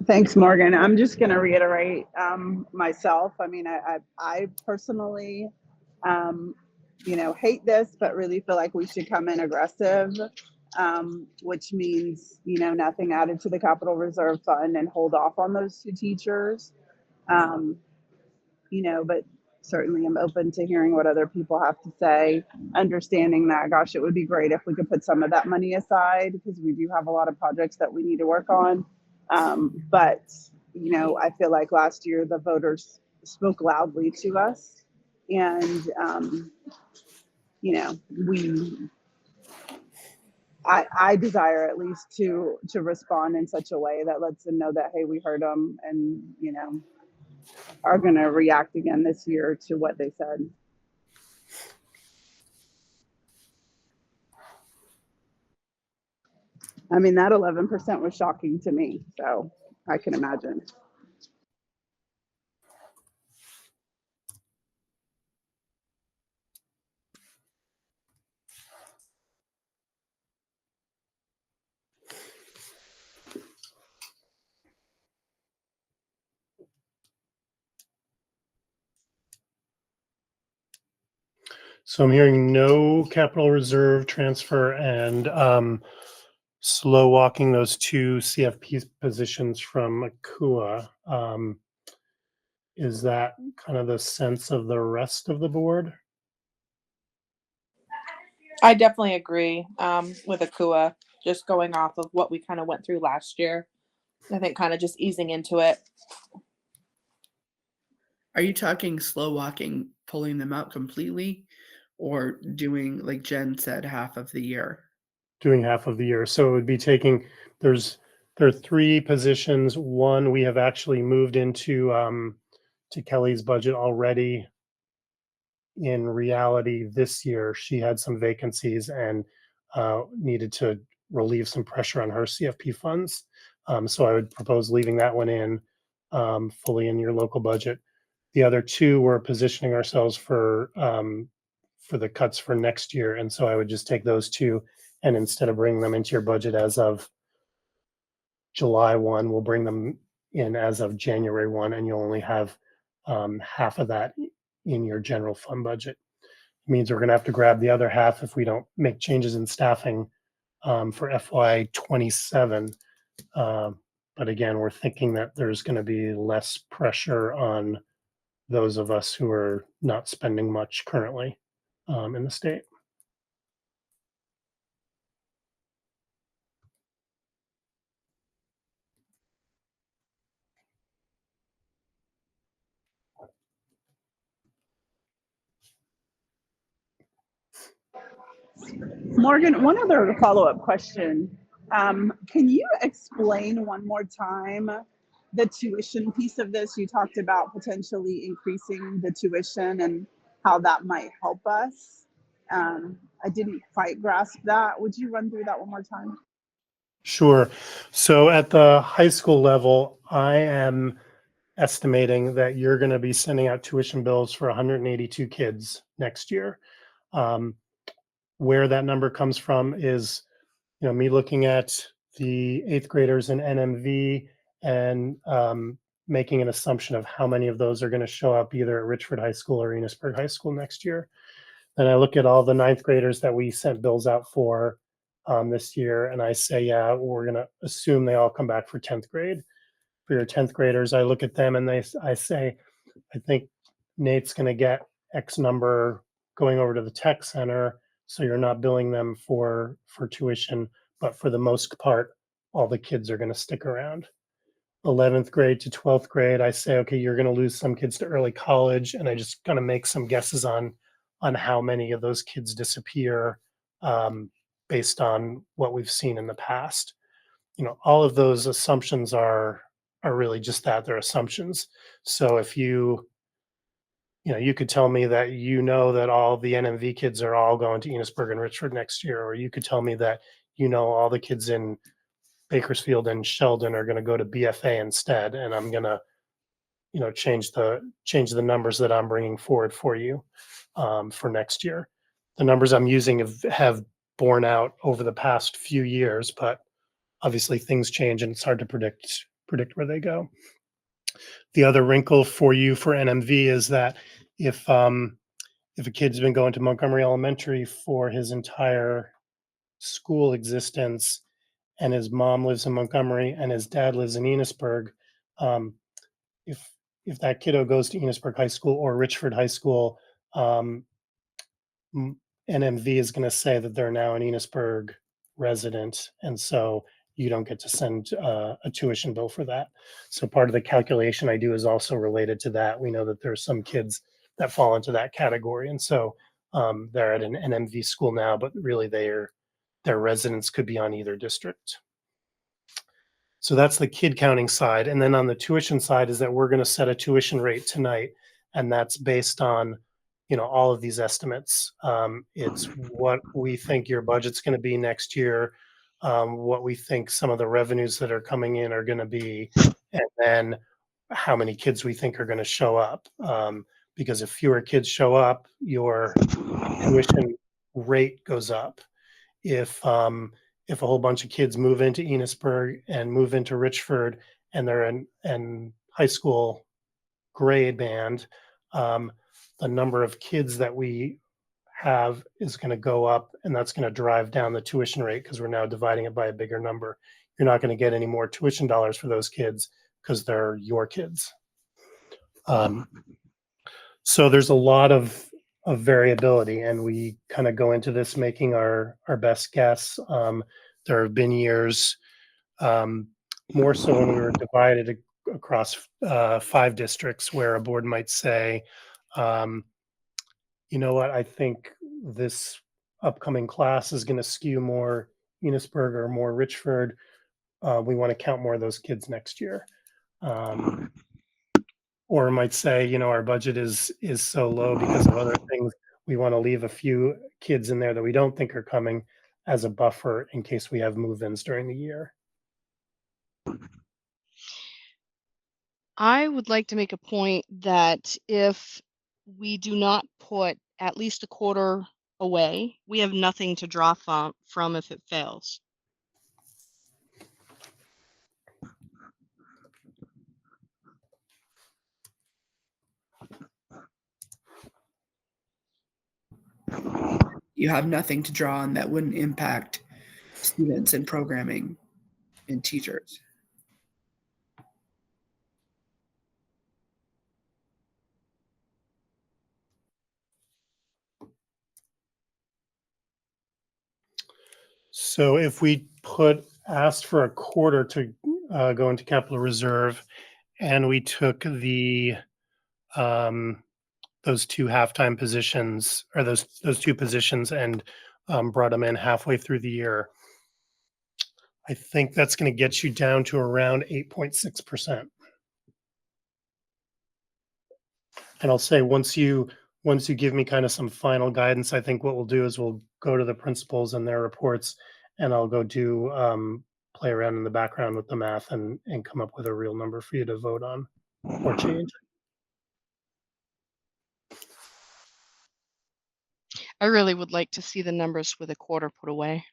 Thanks, Morgan. I'm just going to reiterate myself. I mean, I personally, hate this, but really feel like we should come in aggressive, which means, nothing added to the capital reserve fund and hold off on those 2 teachers. But certainly I'm open to hearing what other people have to say, understanding that, gosh, it would be great if we could put some of that money aside because we do have a lot of projects that we need to work on. But, I feel like last year the voters spoke loudly to us and, I desire at least to respond in such a way that lets them know that, hey, we heard them and, are going to react again this year to what they said. I mean, that 11% was shocking to me, so I can imagine. So I'm hearing no capital reserve transfer and slow walking those 2 CFP positions from Akua. Is that kind of the sense of the rest of the board? I definitely agree with Akua, just going off of what we kind of went through last year. I think kind of just easing into it. Are you talking slow walking, pulling them out completely, or doing, like Jen said, half of the year? Doing half of the year. So it would be there are 3 positions. One we have actually moved into to Kelly's budget already. In reality, this year she had some vacancies and needed to relieve some pressure on her CFP funds. So I would propose leaving that one in fully in your local budget. The other 2 we're positioning ourselves for the cuts for next year, and so I would just take those 2, and instead of bringing them into your budget as of July 1, we'll bring them in as of January 1, and you'll only have half of that in your general fund budget. It means we're going to have to grab the other half if we don't make changes in staffing for FY 27. But again, we're thinking that there's going to be less pressure on those of us who are not spending much currently in the state. Morgan, one other follow-up question. Can you explain one more time the tuition piece of this? You talked about potentially increasing the tuition and how that might help us. I didn't quite grasp that. Would you run through that one more time? Sure. So at the high school level, I am estimating that you're going to be sending out tuition bills for 182 kids next year. Where that number comes from is, me looking at the 8th graders in NMV and making an assumption of how many of those are going to show up either at Richford High School or Enosburg High School next year. Then I look at all the 9th graders that we sent bills out for this year, and I say, yeah, we're going to assume they all come back for 10th grade. For your 10th graders, I look at them and I say, I think Nate's going to get X number going over to the tech center, so you're not billing them for tuition, but for the most part, all the kids are going to stick around. 11th grade to 12th grade, I say, okay, you're going to lose some kids to early college, and I just kind of make some guesses on how many of those kids disappear based on what we've seen in the past. All of those assumptions are really just that, they're assumptions. So if you could tell me that that all the NMV kids are all going to Enosburg and Richford next year, or you could tell me that all the kids in Bakersfield and Sheldon are going to go to BFA instead, and I'm going to change the numbers that I'm bringing forward for you for next year. The numbers I'm using have borne out over the past few years, but obviously things change and it's hard to predict where they go. The other wrinkle for you for NMV is that if a kid's been going to Montgomery Elementary for his entire school existence, and his mom lives in Montgomery and his dad lives in Enosburg, if that kiddo goes to Enosburg High School or Richford High School, NMV is going to say that they're now an Enosburg resident, and so you don't get to send a tuition bill for that. So part of the calculation I do is also related to that. We know that there's some kids that fall into that category, and so they're at an NMV school now, but really their residence could be on either district. So that's the kid counting side. And then on the tuition side is that we're going to set a tuition rate tonight, and that's based on all of these estimates. It's what we think your budget's going to be next year, what we think some of the revenues that are coming in are going to be, and then how many kids we think are going to show up. Because if fewer kids show up, your tuition rate goes up. If a whole bunch of kids move into Enosburg and move into Richford and they're in high school grade band, the number of kids that we have is going to go up, and that's going to drive down the tuition rate because we're now dividing it by a bigger number. You're not going to get any more tuition dollars for those kids because they're your kids. So there's a lot of variability, and we kind of go into this making our best guess. There have been years, more so when we were divided across 5 districts, where a board might say, you know what, I think this upcoming class is going to skew more Enosburg or more Richford. We want to count more of those kids next year. Or might say, our budget is so low because of other things. We want to leave a few kids in there that we don't think are coming as a buffer in case we have move-ins during the year. I would like to make a point that if we do not put at least a quarter away, we have nothing to draw from if it fails. You have nothing to draw on that wouldn't impact students and programming and teachers. So if we asked for a quarter to go into capital reserve, and we took the those 2 halftime positions, or those 2 positions, and brought them in halfway through the year, I think that's going to get you down to around 8.6%. And I'll say once you give me kind of some final guidance, I think what we'll do is we'll go to the principals and their reports, and I'll go do play around in the background with the math and come up with a real number for you to vote on or change. I really would like to see the numbers with a quarter put away.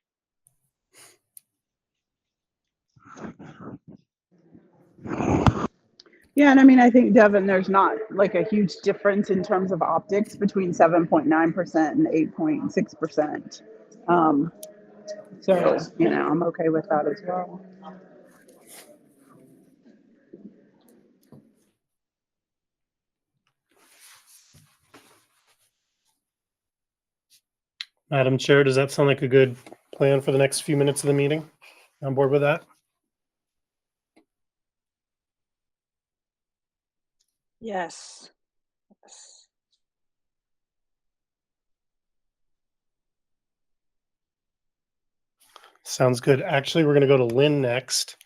Yeah, and I mean, I think, Devin, there's not like a huge difference in terms of optics between 7.9% and 8.6%. So, I'm okay with that as well. Madam Chair, does that sound like a good plan for the next few minutes of the meeting? On board with that? Yes. Yes. Sounds good. Actually, we're going to go to Lynn next,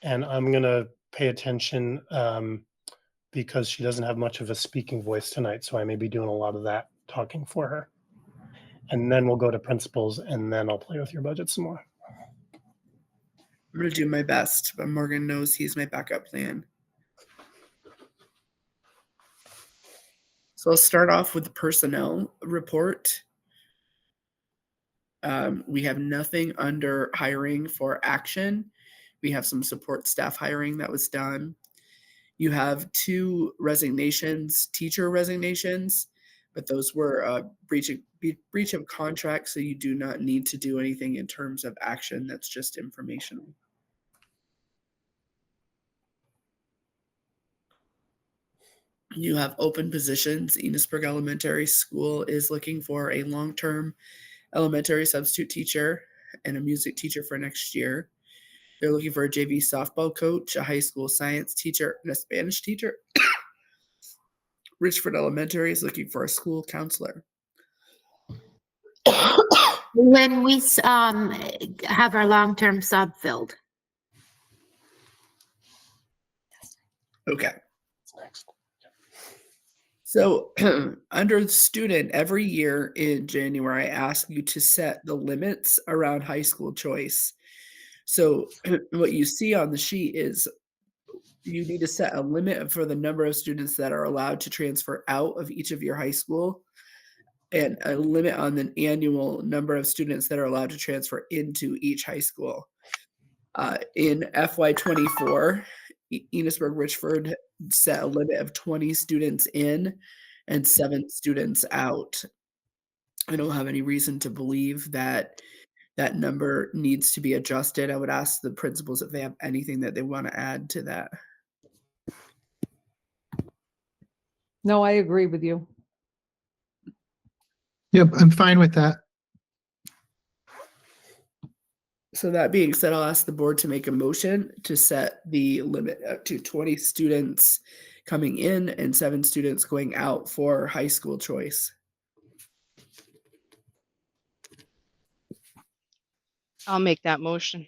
and I'm going to pay attention because she doesn't have much of a speaking voice tonight, so I may be doing a lot of that talking for her. And then we'll go to principals, and then I'll play with your budget some more. I'm going to do my best, but Morgan knows he's my backup plan. So I'll start off with the personnel report. We have nothing under hiring for action. We have some support staff hiring that was done. You have 2 resignations, teacher resignations, but those were breach of contract, so you do not need to do anything in terms of action. That's just informational. You have open positions. Enosburg Elementary School is looking for a long-term elementary substitute teacher and a music teacher for next year. They're looking for a JV softball coach, a high school science teacher, and a Spanish teacher. Richford Elementary is looking for a school counselor. When we have our long-term sub filled. Okay. So under student, every year in January, I ask you to set the limits around high school choice. So what you see on the sheet is you need to set a limit for the number of students that are allowed to transfer out of each of your high school and a limit on the annual number of students that are allowed to transfer into each high school. In FY24, Enosburg-Richford set a limit of 20 students in and 7 students out. I don't have any reason to believe that that number needs to be adjusted. I would ask the principals if they have anything that they want to add to that. No, I agree with you. Yep, I'm fine with that. So that being said, I'll ask the board to make a motion to set the limit up to 20 students coming in and 7 students going out for high school choice. I'll make that motion.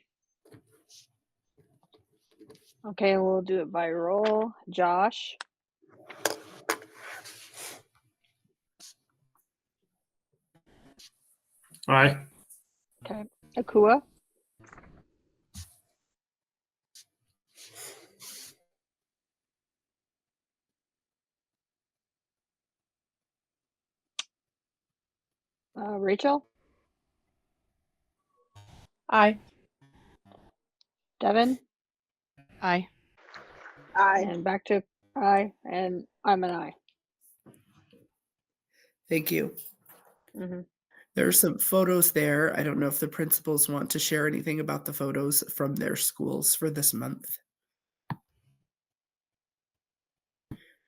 Okay, we'll do it by roll. Josh, Aye. okay. Akua, Rachel, Aye. Devin, Aye. Aye. and back to aye, and I'm an aye. Thank you. Mhm. There are some photos there. I don't know if the principals want to share anything about the photos from their schools for this month.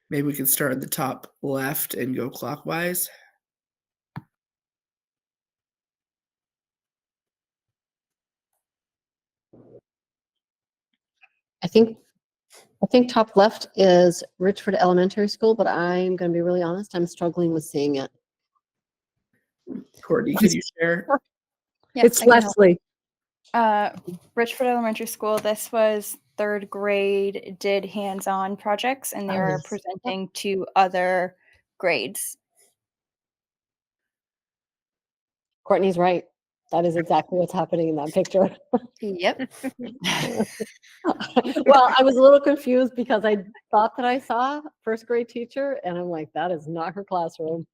Maybe we can start at the top left and go clockwise. I think top left is Richford Elementary School, but I'm going to be really honest, I'm struggling with seeing it. Courtney, could you share? Yes, It's I can help. Leslie. Richford Elementary School, this was 3rd grade, did hands-on projects, and they Oh, were yes. presenting to other grades. Courtney's right. That is exactly what's happening in that picture. Yep. Well, I was a little confused because I thought that I saw 1st grade teacher and I'm like, that is not her classroom.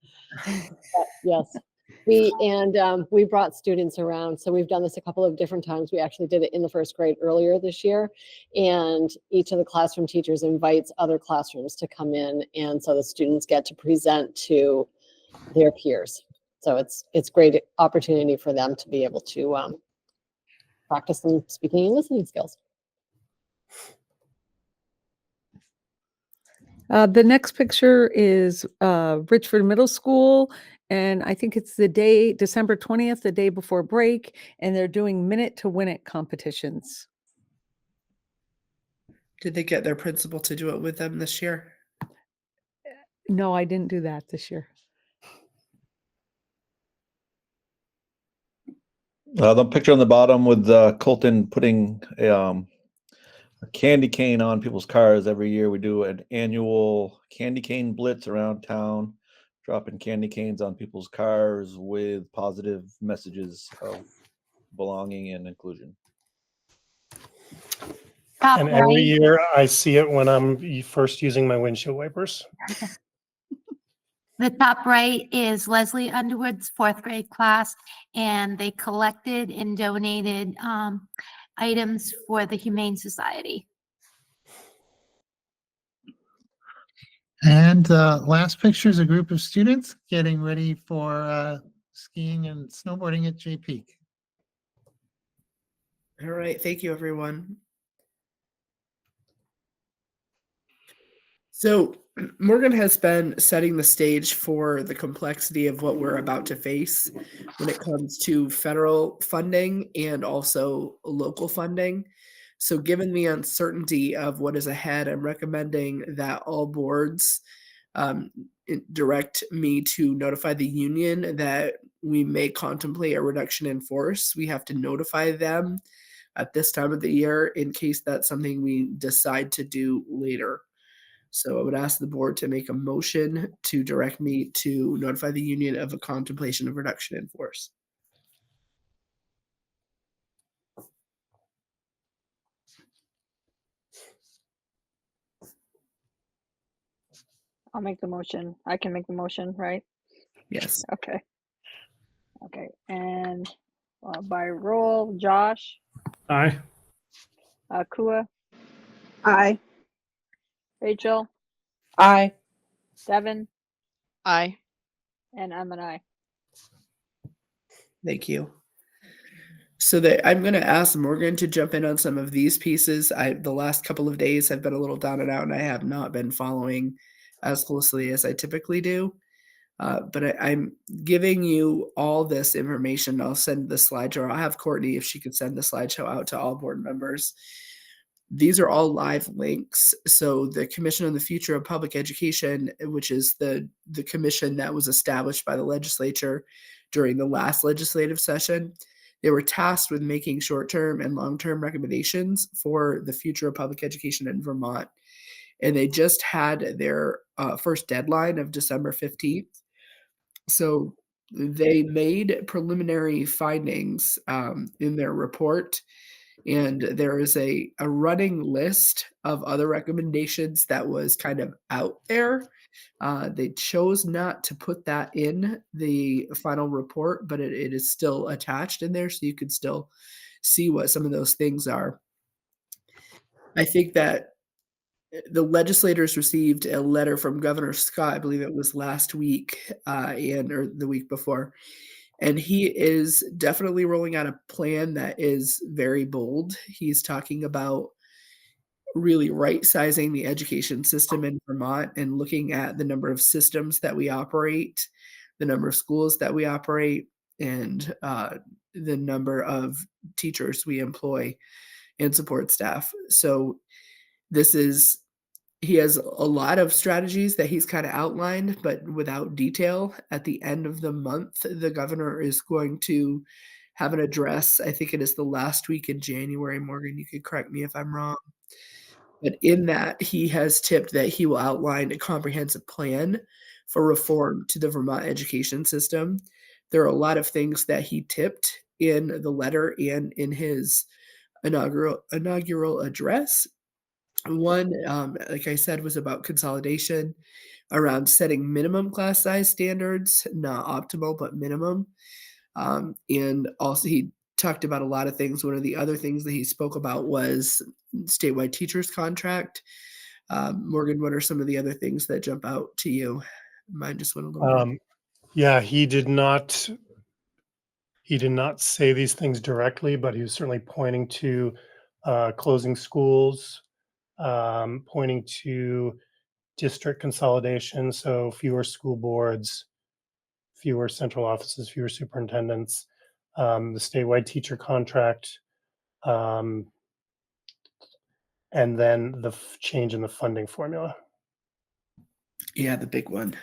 But yes, we brought students around. So we've done this a couple of different times. We actually did it in the 1st grade earlier this year. And each of the classroom teachers invites other classrooms to come in. And so the students get to present to their peers. So it's great opportunity for them to be able to practice some speaking and listening skills. The next picture is Richford Middle School, And I think it's the day, December 20th, the day before break, and they're doing minute to win it competitions. Did they get their principal to do it with them this year? No, I didn't do that this year. The picture on the bottom with Colton putting a candy cane on people's cars every year. We do an annual candy cane blitz around town, dropping candy canes on people's cars with positive messages of belonging and inclusion. Top And every right, year I see it when I'm first using my windshield wipers. the top right is Leslie Underwood's fourth grade class, and they collected and donated items for the Humane Society. And last picture is a group of students getting ready for skiing and snowboarding at JP. All right, thank you, everyone. So Morgan has been setting the stage for the complexity of what we're about to face when it comes to federal funding and also local funding. So given the uncertainty of what is ahead, I'm recommending that all boards direct me to notify the union that we may contemplate a reduction in force. We have to notify them at this time of the year in case that's something we decide to do later. So I would ask the board to make a motion to direct me to notify the union of a contemplation of reduction in force. I'll make the motion. I can make the motion, right? Yes. Okay. Okay, and by roll, Josh, Aye. Kua, Aye. Rachel, Aye. Devin, Aye. and I'm an I. Thank you. So that I'm going to ask Morgan to jump in on some of these pieces. The last couple of days have been a little down and out, and I have not been following as closely as I typically do. But I'm giving you all this information. I'll send the slideshow. I'll have Courtney, if she could send the slideshow out to all board members. These are all live links. So the Commission on the Future of Public Education, which is the commission that was established by the legislature during the last legislative session, they were tasked with making short-term and long-term recommendations for the future of public education in Vermont. And they just had their first deadline of December 15th. So they made preliminary findings in their report, and there is a running list of other recommendations that was kind of out there. They chose not to put that in the final report, but it is still attached in there, so you can still see what some of those things are. I think that the legislators received a letter from Governor Scott, I believe it was last week or the week before, and he is definitely rolling out a plan that is very bold. He's talking about really right-sizing the education system in Vermont and looking at the number of systems that we operate, the number of schools that we operate, and the number of teachers we employ and support staff. So he has a lot of strategies that he's kind of outlined, but without detail. At the end of the month, the governor is going to have an address. I think it is the last week in January. Morgan, you could correct me if I'm wrong. But in that, he has tipped that he will outline a comprehensive plan for reform to the Vermont education system. There are a lot of things that he tipped in the letter and in his inaugural address. One, like I said, was about consolidation around setting minimum class size standards, not optimal, but minimum. And also he talked about a lot of things. One of the other things that he spoke about was statewide teachers contract. Morgan, what are some of the other things that jump out to you? Mine just went a little bit. Yeah, he did not say these things directly, but he was certainly pointing to closing schools, pointing to district consolidation, so fewer school boards, fewer central offices, fewer superintendents, the statewide teacher contract, and then the change in the funding formula. Yeah, the big one.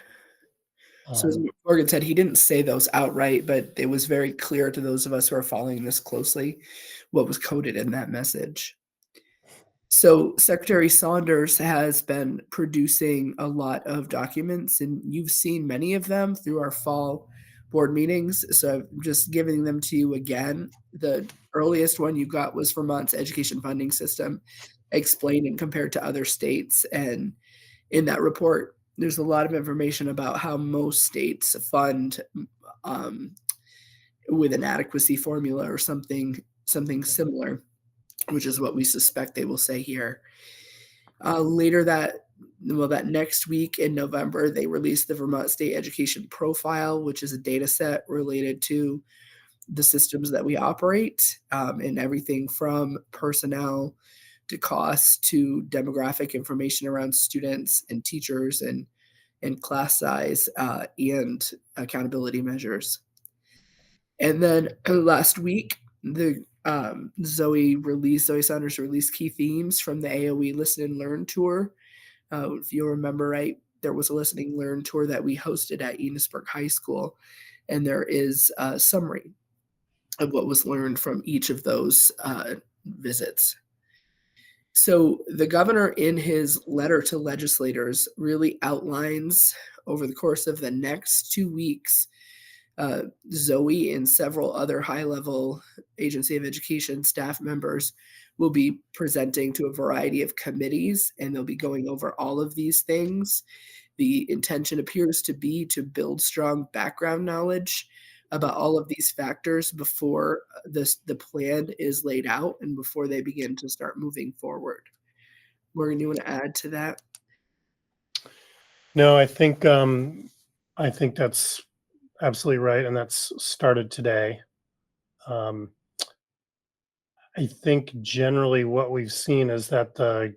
So as Um, Morgan said, he didn't say those outright, but it was very clear to those of us who are following this closely what was coded in that message. So Secretary Saunders has been producing a lot of documents, and you've seen many of them through our fall board meetings. So I'm just giving them to you again. The earliest one you got was Vermont's education funding system, explained and compared to other states. And in that report, there's a lot of information about how most states fund with an adequacy formula or something similar, which is what we suspect they will say here. Later that next week in November, they released the Vermont State Education Profile, which is a data set related to the systems that we operate, and everything from personnel to cost to demographic information around students and teachers and class size and accountability measures. And then last week, the Zoe Saunders released key themes from the AOE Listen and Learn tour. If you'll remember right, there was a Listen and Learn tour that we hosted at Enosburg High School, and there is a summary of what was learned from each of those visits. So the governor, in his letter to legislators, really outlines over the course of the next 2 weeks, Zoe and several other high-level Agency of Education staff members will be presenting to a variety of committees, and they'll be going over all of these things. The intention appears to be to build strong background knowledge about all of these factors before the plan is laid out and before they begin to start moving forward. Morgan, you want to add to that? no, I think that's absolutely right, and that's started today. I think generally what we've seen is that the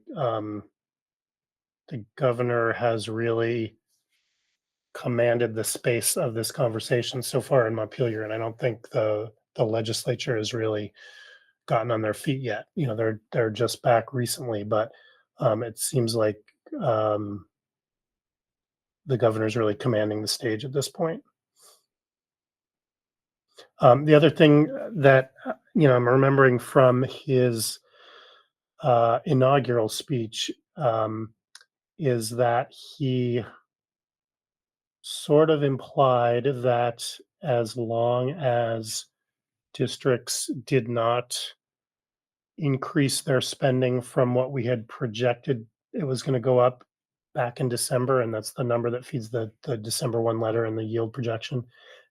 governor has really commanded the space of this conversation so far in Montpelier, and I don't think the legislature has really gotten on their feet yet. You know, they're just back recently, but it seems like the governor's really commanding the stage at this point. The other thing that I'm remembering from his inaugural speech is that he sort of implied that as long as districts did not increase their spending from what we had projected it was going to go up back in December, and that's the number that feeds the December 1 letter and the yield projection.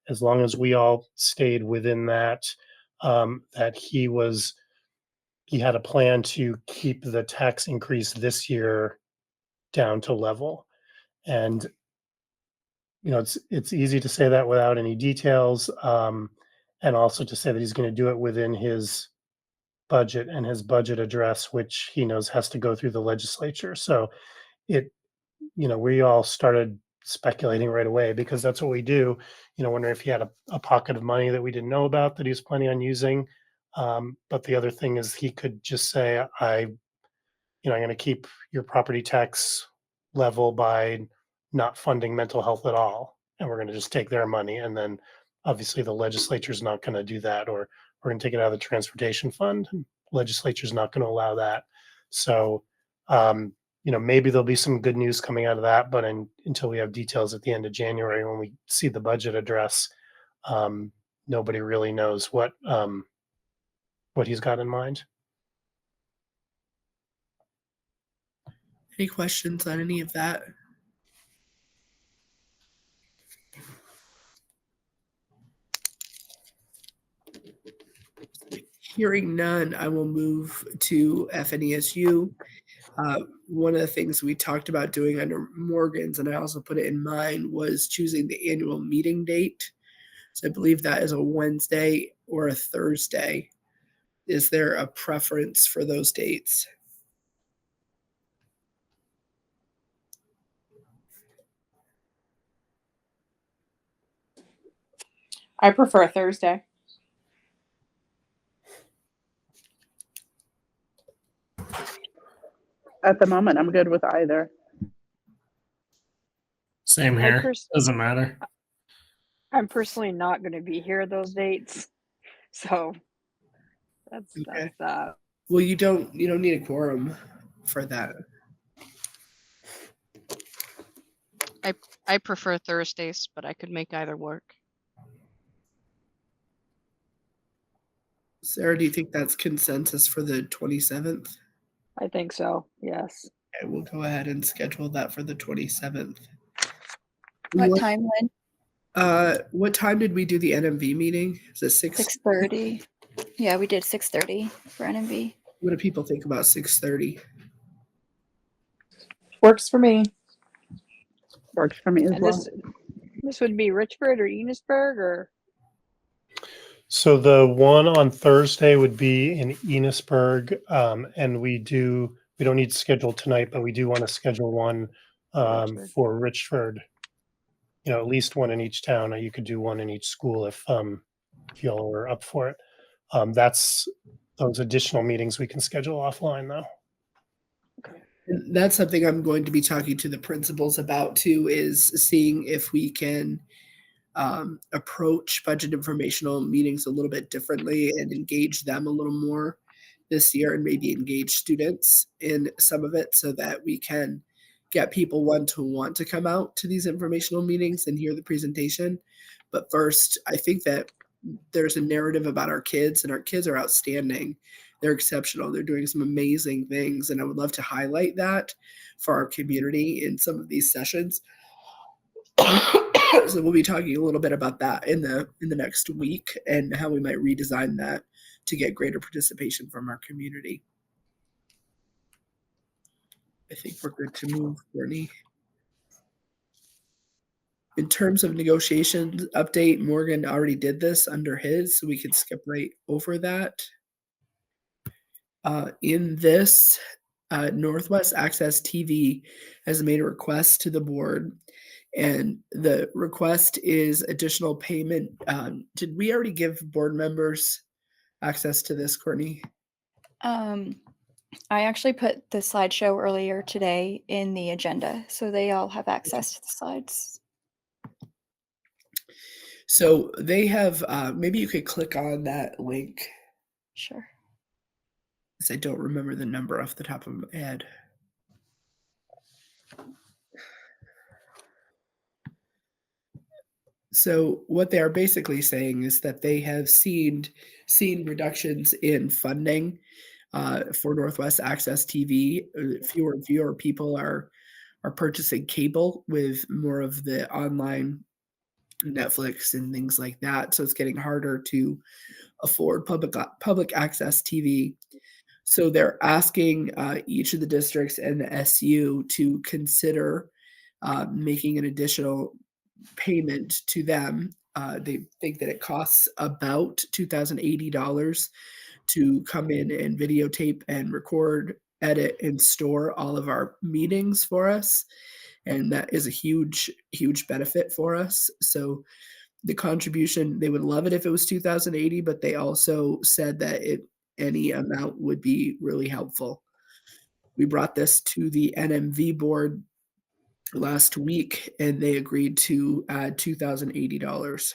As long as we all stayed within that, that he had a plan to keep the tax increase this year down to level. And it's easy to say that without any details, and also to say that he's going to do it within his budget and his budget address, which he knows has to go through the legislature. So we all started speculating right away because that's what we do. Wondering if he had a pocket of money that we didn't know about that he was planning on using. But the other thing is he could just say, I'm going to keep your property tax level by not funding mental health at all. And we're going to just take their money. And then obviously the legislature is not going to do that, or we're going to take it out of the transportation fund. Legislature is not going to allow that. So, maybe there'll be some good news coming out of that, but until we have details at the end of January, when we see the budget address, nobody really knows what he's got in mind. Any questions on any of that? Hearing none, I will move to FNESU. One of the things we talked about doing under Morgan's, and I also put it in mine, was choosing the annual meeting date. So I believe that is a Wednesday or a Thursday. Is there a preference for those dates? I prefer Thursday. At the moment, I'm good with either. Same I here. pers- Doesn't matter. I'm personally not going to be here those dates, so Okay. that's that. Well, you don't need a quorum for that. I prefer Thursdays, but I could make either work. Sarah, do you think that's consensus for the 27th? I think so. Yes. Okay, we'll go ahead and schedule that for the 27th. What time, Lynn? What time did we do the NMV meeting? Is it 6? 6:30. Yeah, we did 6:30 for NMV. What do people think about 6:30? Works for me. Works for me as And well. this would be Richford or Enosburg or So the one on Thursday would be in Enosburg, and we don't need to schedule tonight, but we do want to schedule one Richford. for Richford. You know, at least one in each town. You could do one in each school if y'all were up for it. That's those additional meetings we can schedule offline though. And that's something I'm going to be talking to the principals about too, is seeing if we can approach budget informational meetings a little bit differently and engage them a little more this year, and maybe engage students in some of it so that we can get people to want to come out to these informational meetings and hear the presentation. But first, I think that there's a narrative about our kids, and our kids are outstanding. They're exceptional. They're doing some amazing things, and I would love to highlight that for our community in some of these sessions. So we'll be talking a little bit about that in the next week, and how we might redesign that to get greater participation from our community. I think we're good to move, Courtney. In terms of negotiations update, Morgan already did this under his, so we could skip right over that. In this, Northwest Access TV has made a request to the board, and the request is additional payment. Did we already give board members access to this, Courtney? I actually put the slideshow earlier today in the agenda, so they all have access to the slides. So they have, maybe you could click on that link. Sure. Because I don't remember the number off the top of my head. So what they are basically saying is that they have seen reductions in funding for Northwest Access TV. Fewer and fewer people are purchasing cable, with more of the online Netflix and things like that. So it's getting harder to afford public access TV. So they're asking each of the districts and the SU to consider making an additional payment to them. They think that it costs about $2,080 to come in and videotape and record, edit, and store all of our meetings for us. And that is a huge, huge benefit for us. So the contribution, they would love it if it was $2,080, but they also said that any amount would be really helpful. We brought this to the NMV board last week, and they agreed to add $2,080.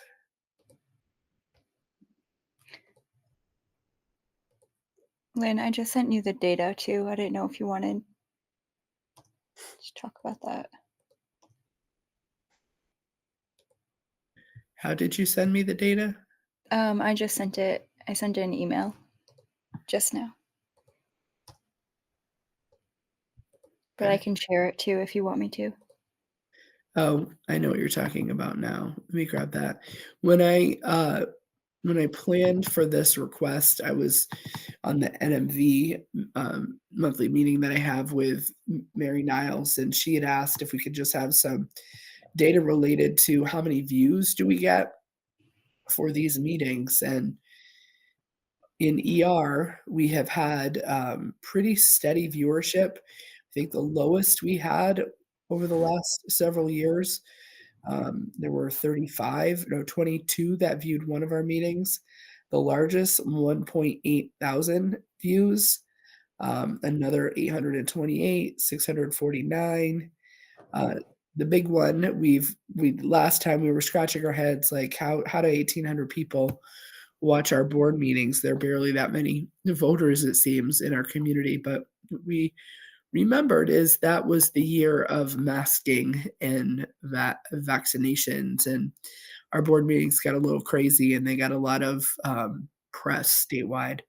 Lynn, I just sent you the data too. I didn't know if you wanted to talk about that. How did you send me the data? I just sent it. I sent an email just now. But I can share it too if you want me to. Oh, I know what you're talking about now. Let me grab that. When I planned for this request, I was on the NMV monthly meeting that I have with Mary Niles, and she had asked if we could just have some data related to how many views do we get for these meetings. And in ER, we have had pretty steady viewership. I think the lowest we had over the last several years There were 22 that viewed one of our meetings. The largest, 1.8 thousand views. Another 828, 649. The big one, we last time we were scratching our heads like how do 1,800 people watch our board meetings? There are barely that many voters, it seems, in our community, but we remembered is that was the year of masking and vaccinations, and our board meetings got a little crazy and they got a lot of press statewide.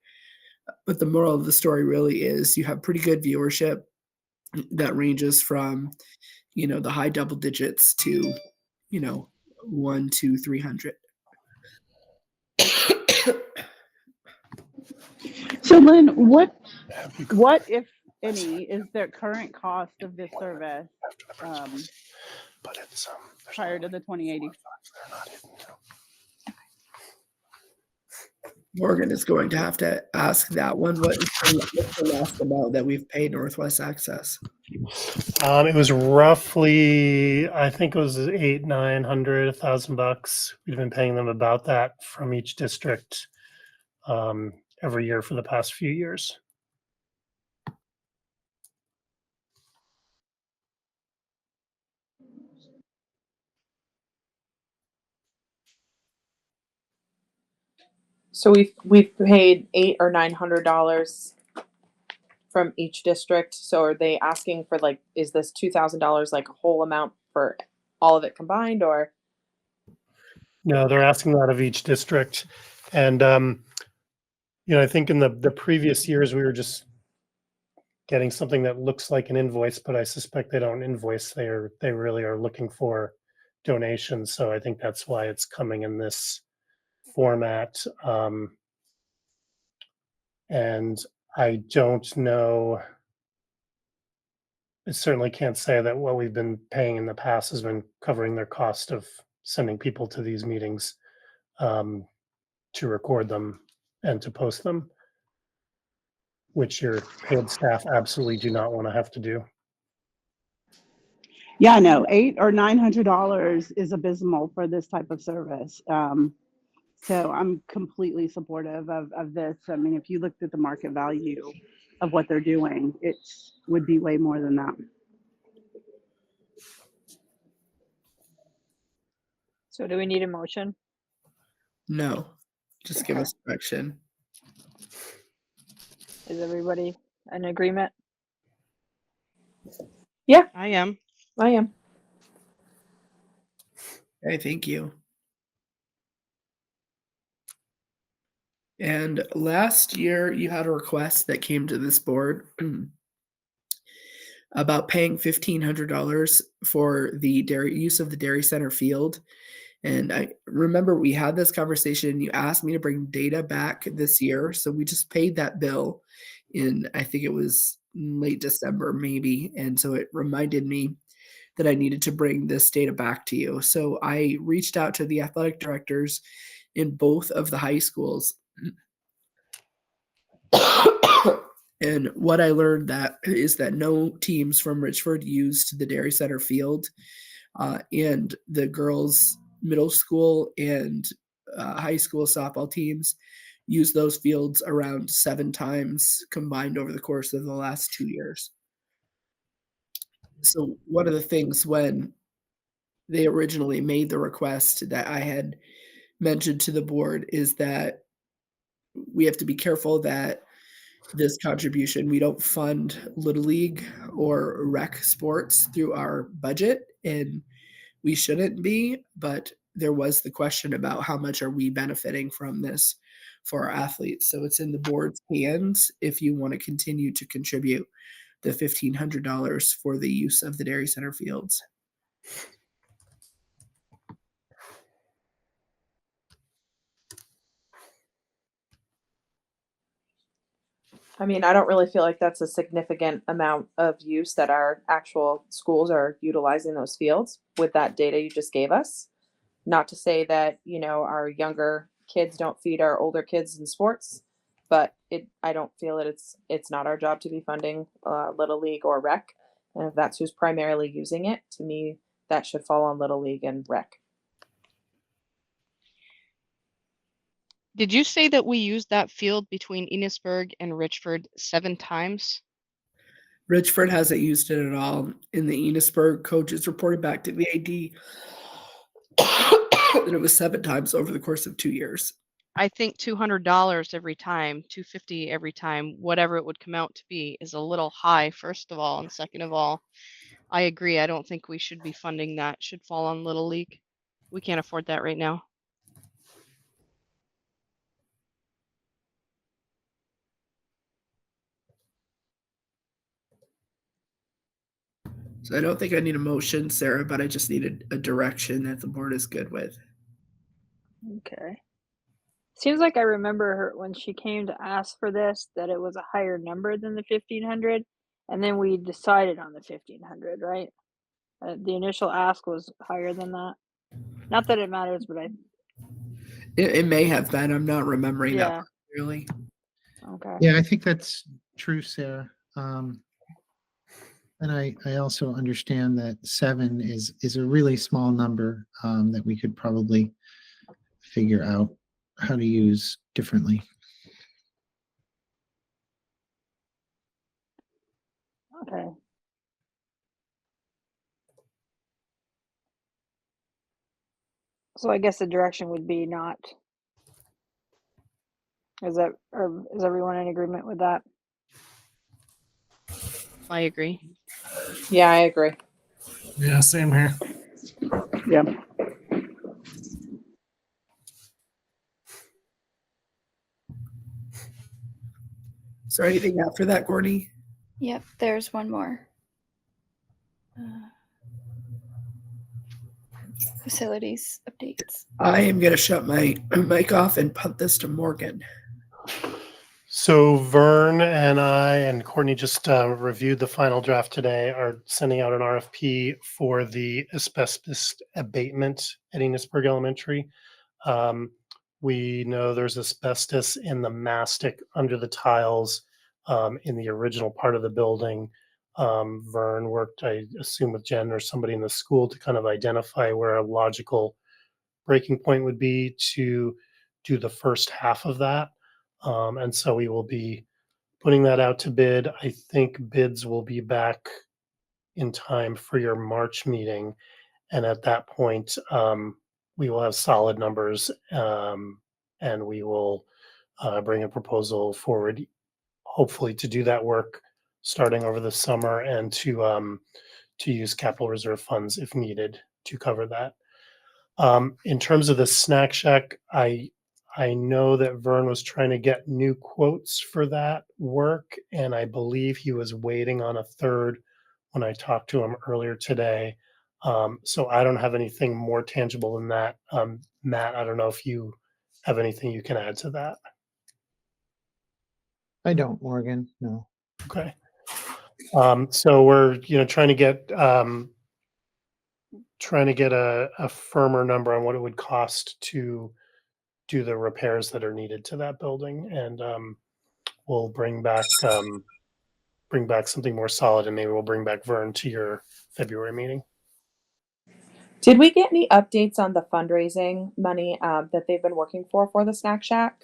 But the moral of the story really is you have pretty good viewership that ranges from, the high double digits to, 1 to 300. So Lynn, what if any is the current cost of this service But it's prior to the 2080? Morgan is going to have to ask that one. What's the last amount that we've paid Northwest Access? It was roughly, I think it was 800-900, $1,000. We've been paying them about that from each district every year for the past few years. So we've paid $800 or $900 from each district. So are they asking for like, is this $2,000 like a whole amount for all of it combined, or? No, they're asking that of each district. And, I think in the previous years, we were just getting something that looks like an invoice, but I suspect they don't invoice. They really are looking for donations. So I think that's why it's coming in this format. And I don't know. I certainly can't say that what we've been paying in the past has been covering their cost of sending people to these meetings to record them and to post them, which your paid staff absolutely do not want to have to do. Yeah, no, $800 or $900 is abysmal for this type of service. So I'm completely supportive of this. I mean, if you looked at the market value of what they're doing, it would be way more than that. So do we need a motion? No, just give us direction. Is everybody in agreement? Yeah, I am. I am. Okay, thank you. And last year, you had a request that came to this board about paying $1,500 for the use of the Dairy Center field. And I remember we had this conversation. You asked me to bring data back this year. So we just paid that bill in, I think it was late December, maybe. And so it reminded me that I needed to bring this data back to you. So I reached out to the athletic directors in both of the high schools. And what I learned is that no teams from Richford used the Dairy Center field, and the girls' middle school and high school softball teams used those fields around 7 times combined over the course of the last 2 years. So one of the things when they originally made the request that I had mentioned to the board is that we have to be careful that this contribution, we don't fund Little League or rec sports through our budget, and we shouldn't be, but there was the question about how much are we benefiting from this for our athletes. So it's in the board's hands if you want to continue to contribute the $1,500 for the use of the Dairy Center fields. I mean, I don't really feel like that's a significant amount of use that our actual schools are utilizing those fields with that data you just gave us. Not to say that, our younger kids don't feed our older kids in sports, but I don't feel that it's not our job to be funding Little League or rec. And if that's who's primarily using it, to me, that should fall on Little League and Rec. Did you say that we used that field between Enosburg and Richford 7 times? Richford hasn't used it at all. In the Enosburg, coaches reported back to the AD that it was 7 times over the course of 2 years. I think $200 every time, $250 every time, whatever it would come out to be, is a little high, first of all, and second of all, I agree. I don't think we should be funding that. It should fall on Little League. We can't afford that right now. So I don't think I need a motion, Sarah, but I just needed a direction that the board is good with. Okay. Seems like I remember her when she came to ask for this, that it was a higher number than the 1,500, and then we decided on the 1,500, right? The initial ask was higher than that. Not that it matters, but It may have been. I'm not remembering yeah. that really. Okay. Yeah, I think that's true, Sarah. And I also understand that 7 is a really small number that we could probably figure out how to use differently. Okay. So I guess the direction would be not. Is everyone in agreement with that? I agree. Yeah, I agree. Yeah, same here. Yeah. Is there anything after that, Courtney? Yep, there's one more. Facilities updates. I am going to shut my mic off and punt this to Morgan. So Vern and I and Courtney just reviewed the final draft today, are sending out an RFP for the asbestos abatement at Enosburg Elementary. We know there's asbestos in the mastic under the tiles in the original part of the building. Vern worked, I assume, with Jen or somebody in the school to kind of identify where a logical breaking point would be to do the first half of that. And so we will be putting that out to bid. I think bids will be back in time for your March meeting. And at that point, we will have solid numbers and we will bring a proposal forward, hopefully to do that work starting over the summer and to use capital reserve funds if needed to cover that. In terms of the snack shack, I know that Vern was trying to get new quotes for that work, and I believe he was waiting on a third when I talked to him earlier today. So I don't have anything more tangible than that. Matt, I don't know if you have anything you can add to that. I don't, Morgan, no. Okay. So we're trying to get a firmer number on what it would cost to do the repairs that are needed to that building, and we'll bring back something more solid, and maybe we'll bring back Vern to your February meeting. Did we get any updates on the fundraising money that they've been working for the Snack Shack?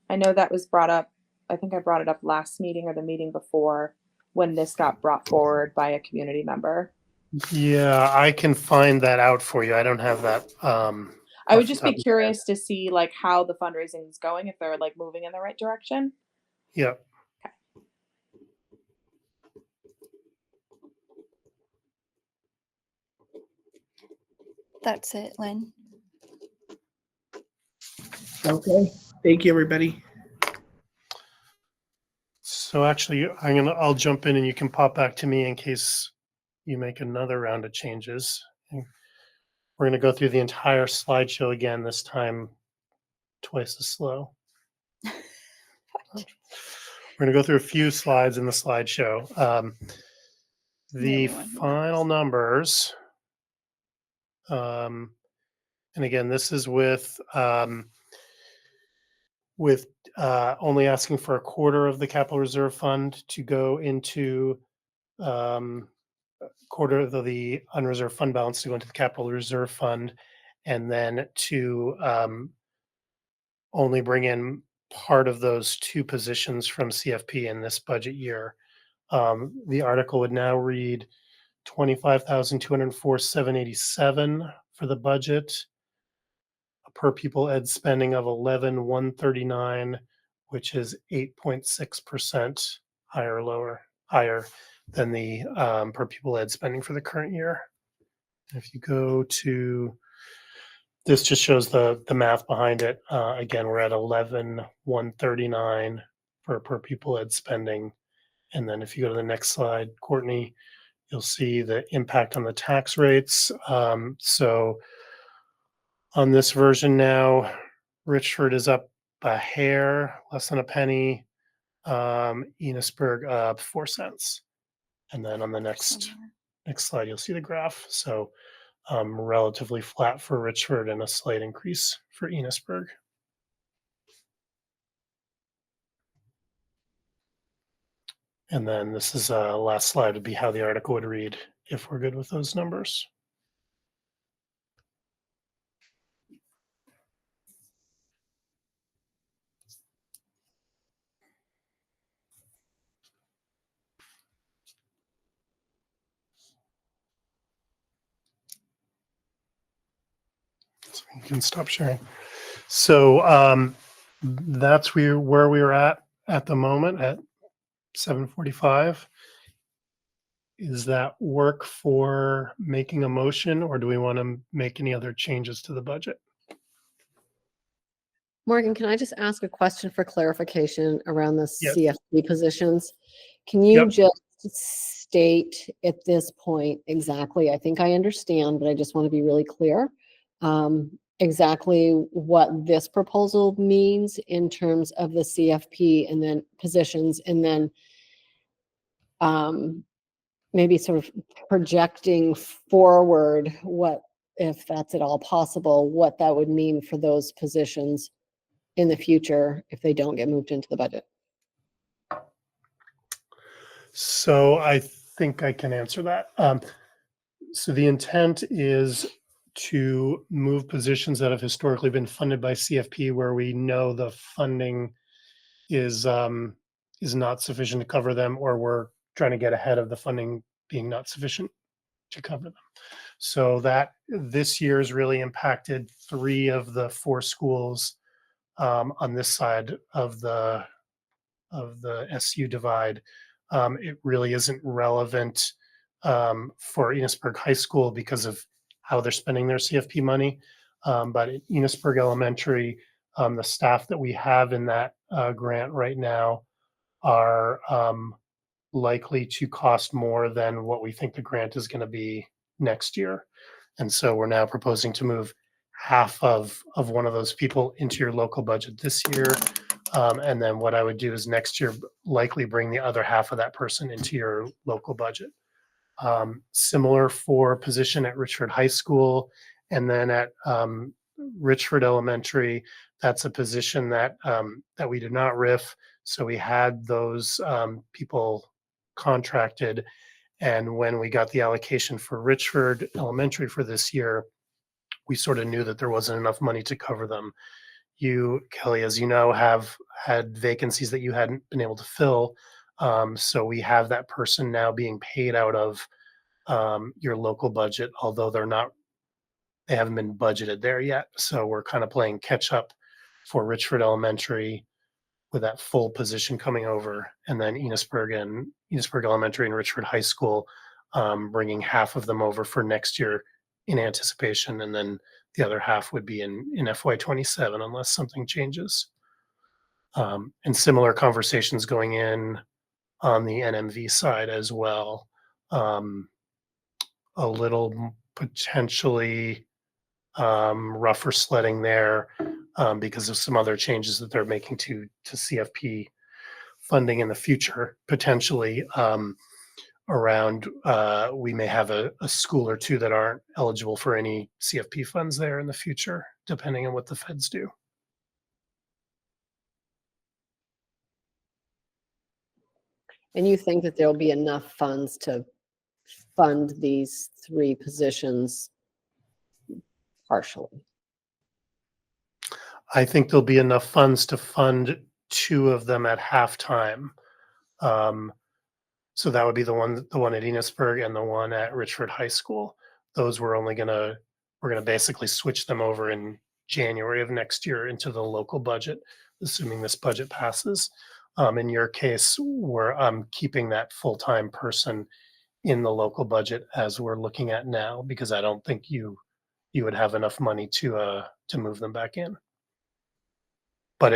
I know that was brought up. I think I brought it up last meeting or the meeting before when this got brought forward by a community member. Yeah, I can find that out for you. I don't have that. I would just be curious to see like how the fundraising is going, if they're like moving in the right direction. Yeah. That's it, Lynn. Okay. Thank you, everybody. So actually, I'll jump in and you can pop back to me in case you make another round of changes. We're going to go through the entire slideshow again, this time twice as slow. We're going to go through a few slides in the slideshow. The final numbers, and again, this is with only asking for a quarter of the capital reserve fund to go into quarter the unreserved fund balance to go into the capital reserve fund, and then to only bring in part of those 2 positions from CFP in this budget year. The article would now read 25,204,787 for the budget, a per pupil ed spending of 11,139, which is 8.6% higher than the per pupil ed spending for the current year. If you go to, this just shows the math behind it. Again, we're at 11,139 for per pupil ed spending. And then if you go to the next slide, Courtney, you'll see the impact on the tax rates. So on this version now, Richford is up a hair, less than a penny. Enosburg up 4 cents. And then on the next slide, you'll see the graph. So relatively flat for Richford and a slight increase for Enosburg. And then this is last slide would be how the article would read if we're good with those numbers. So you can stop sharing. So that's where we are at the moment at 7:45. Is that work for making a motion, or do we want to make any other changes to the budget? Morgan, can I just ask a question for clarification around the Yes. CFP positions? Can you Yep. just state at this point exactly, I think I understand, but I just want to be really clear, exactly what this proposal means in terms of the CFP and then positions, and then maybe sort of projecting forward what, if that's at all possible, what that would mean for those positions in the future if they don't get moved into the budget. So I think I can answer that. So the intent is to move positions that have historically been funded by CFP where we know the funding is not sufficient to cover them, or we're trying to get ahead of the funding being not sufficient to cover them. So that this year has really impacted 3 of the 4 schools on this side of the SU divide. It really isn't relevant for Enosburg High School because of how they're spending their CFP money. But at Enosburg Elementary, the staff that we have in that grant right now are likely to cost more than what we think the grant is going to be next year. And so we're now proposing to move half of one of those people into your local budget this year. And then what I would do is next year likely bring the other half of that person into your local budget. Similar for position at Richford High School, and then at Richford Elementary, that's a position that that we did not RIF. So we had those people contracted, and when we got the allocation for Richford Elementary for this year, we sort of knew that there wasn't enough money to cover them. You, Kelly, as you know, have had vacancies that you hadn't been able to fill. So we have that person now being paid out of your local budget, although they haven't been budgeted there yet. So we're kind of playing catch up for Richford Elementary with that full position coming over, and then Enosburg Elementary and Richford High School, bringing half of them over for next year in anticipation, and then the other half would be in FY27 unless something changes. And similar conversations going in on the NMV side as well. A little potentially rougher sledding there because of some other changes that they're making to CFP funding in the future, potentially around we may have a school or 2 that aren't eligible for any CFP funds there in the future, depending on what the feds do. And you think that there'll be enough funds to fund these 3 positions partially? I think there'll be enough funds to fund 2 of them at halftime. So that would be the one at Enosburg and the one at Richford High School. Those we're gonna basically switch them over in January of next year into the local budget, assuming this budget passes. In your case, we're keeping that full-time person in the local budget as we're looking at now, because I don't think you would have enough money to move them back in. But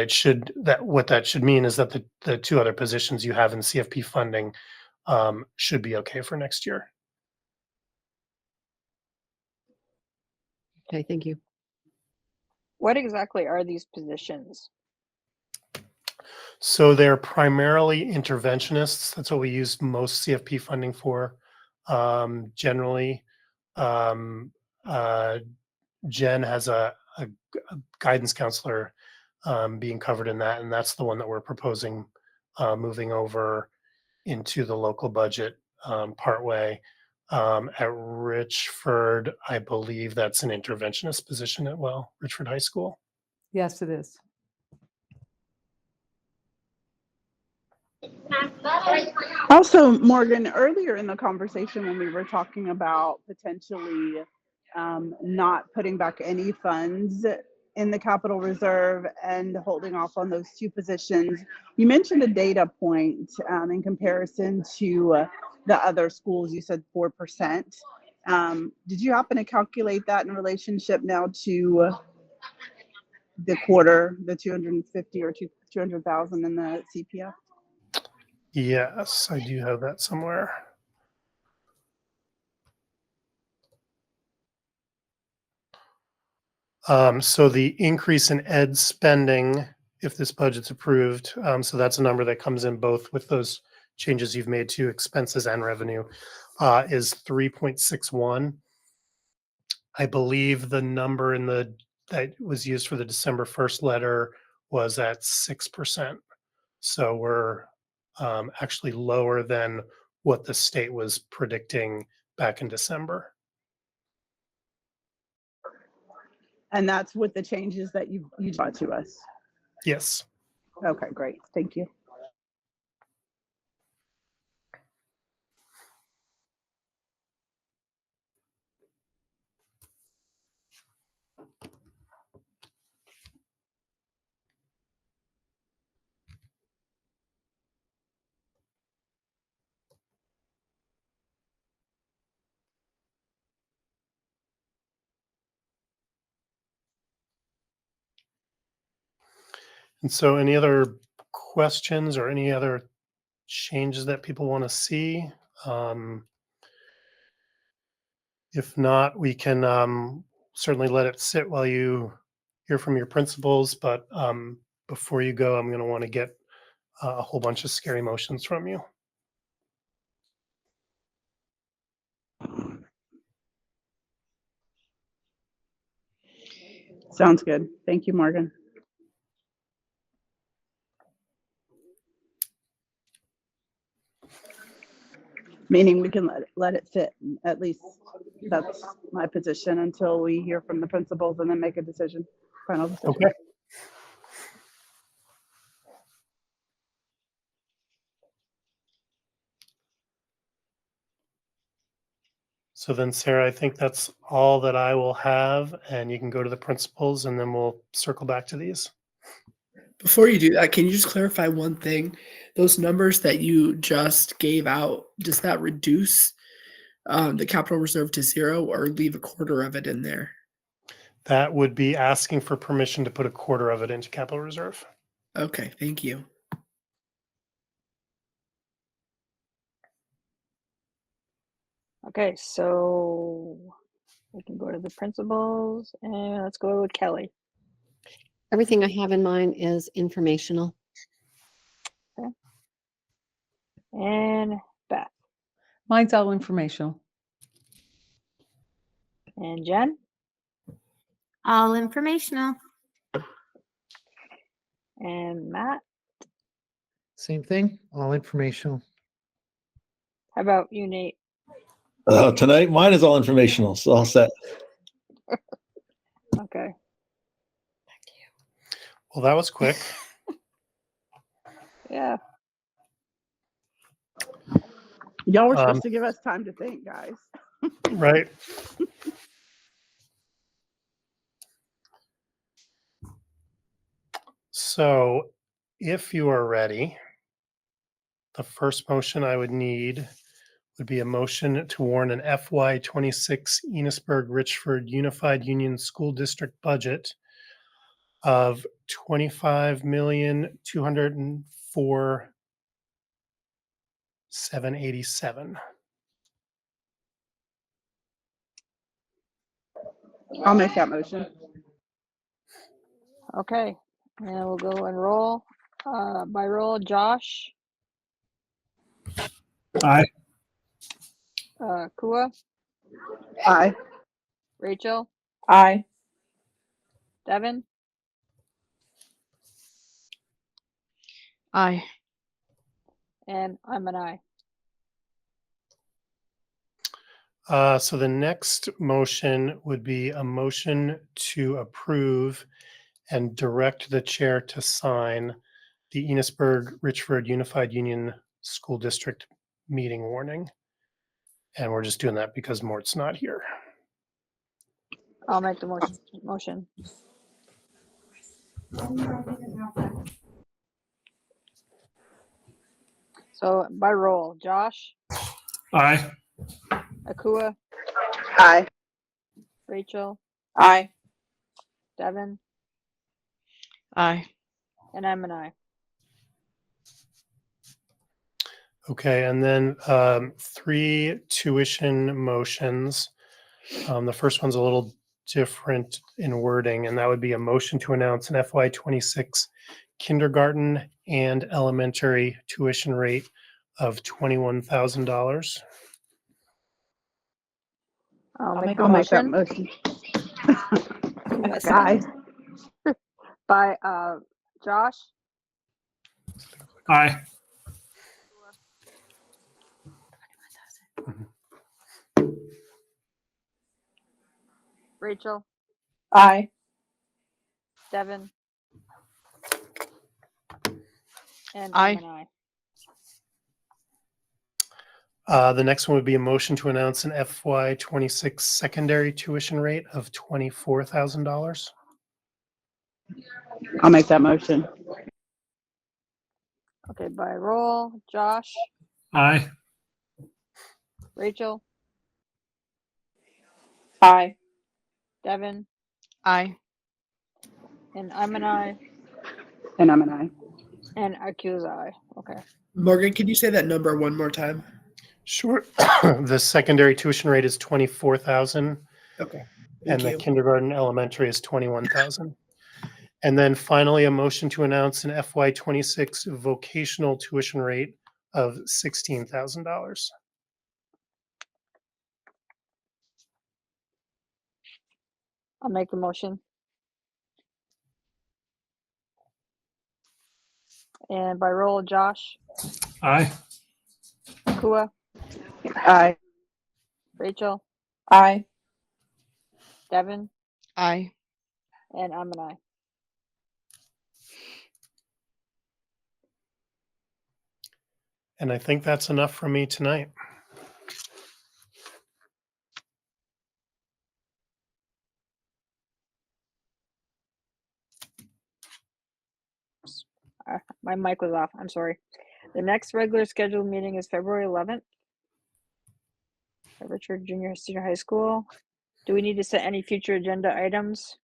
what that should mean is that the 2 other positions you have in CFP funding should be okay for next year. Okay, thank you. What exactly are these positions? So they're primarily interventionists. That's what we use most CFP funding for. Generally, Jen has a guidance counselor being covered in that, and that's the one that we're proposing moving over into the local budget partway. At Richford, I believe that's an interventionist position at Richford High School. Yes, it is. Also, Morgan, earlier in the conversation when we were talking about potentially not putting back any funds in the capital reserve and holding off on those 2 positions, you mentioned a data point in comparison to the other schools. You said 4%. Did you happen to calculate that in relationship now to the quarter, the 250 or 200,000 in the CPF? Yes, I do have that somewhere. So the increase in ed spending, if this budget's approved, so that's a number that comes in both with those changes you've made to expenses and revenue, is 3.61. I believe the number that was used for the December 1st letter was at 6%. So we're actually lower than what the state was predicting back in December. And that's with the changes that you brought to us. Yes. Okay, great. Thank you. And so any other questions or any other changes that people want to see? If not, we can certainly let it sit while you hear from your principals. But before you go, I'm going to want to get a whole bunch of scary motions from you. Sounds good. Thank you, Morgan. Meaning we can let it sit. At least that's my position until we hear from the principals and then make a decision, final decision. Okay. So then, Sarah, I think that's all that I will have, and you can go to the principals, and then we'll circle back to these. Before you do that, can you just clarify one thing? Those numbers that you just gave out, does that reduce the capital reserve to 0 or leave a quarter of it in there? That would be asking for permission to put a quarter of it into capital reserve. Okay, thank you. Okay, so we can go to the principals and let's go with Kelly. Everything I have in mind is informational. Okay. And Beth. Mine's all informational. And Jen. All informational. And Matt. Same thing, all informational. How about you, Nate? Tonight, mine is all informational, so all set. Okay. Well, that was quick. Yeah. Y'all were supposed to give us time to think, guys. Right. So if you are ready, the first motion I would need would be a motion to warn an FY26 Enosburg-Richford Unified Union School District budget of $25,204,787. I'll make that motion. Okay. And we'll go and roll. By roll, Josh, Aye. Kua, Aye. Rachel, Aye. Devin, Aye. and I'm an aye. So the next motion would be a motion to approve and direct the chair to sign the Enosburg-Richford Unified Union School District meeting warning. And we're just doing that because Mort's not here. I'll make the motion. So by roll, Josh, Aye. Akua, Aye. Rachel, Aye. Devin, Aye. and I'm an aye. Okay, and then 3 tuition motions. The first one's a little different in wording, and that would be a motion to announce an FY26 kindergarten and elementary tuition rate of $21,000. I'll make I'll the make that motion. motion. Guys. By Josh, Aye. Rachel, Aye. Devin, and Aye. I'm an aye. The next one would be a motion to announce an FY26 secondary tuition rate of $24,000. I'll make that motion. Okay, by roll, Josh, Aye. Rachel, Aye. Devin, Aye. and I'm an aye, And I'm an aye. and Aku's aye. Okay. Morgan, can you say that number one more time? Sure. The secondary tuition rate is 24,000, Okay. and Thank the you. kindergarten elementary is 21,000. And then finally, a motion to announce an FY26 vocational tuition rate of $16,000. I'll make the motion. And by roll, Josh, Aye. Akua, Aye. Rachel, Aye. Devin, Aye. and I'm an aye. And I think that's enough for me tonight. My mic was off. I'm sorry. The next regular scheduled meeting is February 11th at Richard Junior Senior High School. Do we need to set any future agenda items?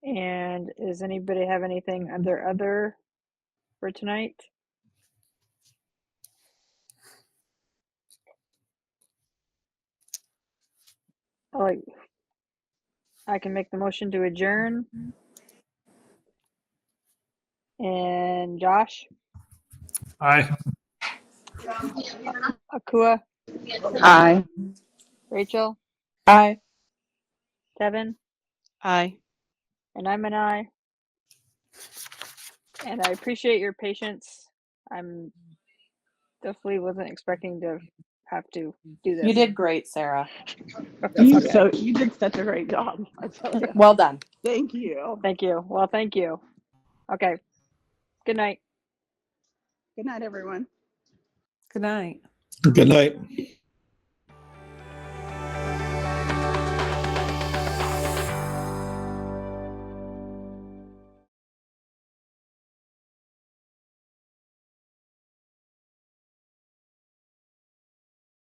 And does anybody have anything under other for tonight? Oh, I can make the motion to adjourn. And Josh, Aye. Akua, Aye. Rachel, Aye. Devin, Aye. and I'm an aye. And I appreciate your patience. I'm definitely wasn't expecting to have to do this. You did great, Sarah. You did such a great job. I tell you. Well done. Thank you. Thank you. Well, thank you. Okay. Good night. Good night, everyone. Good night. Good night.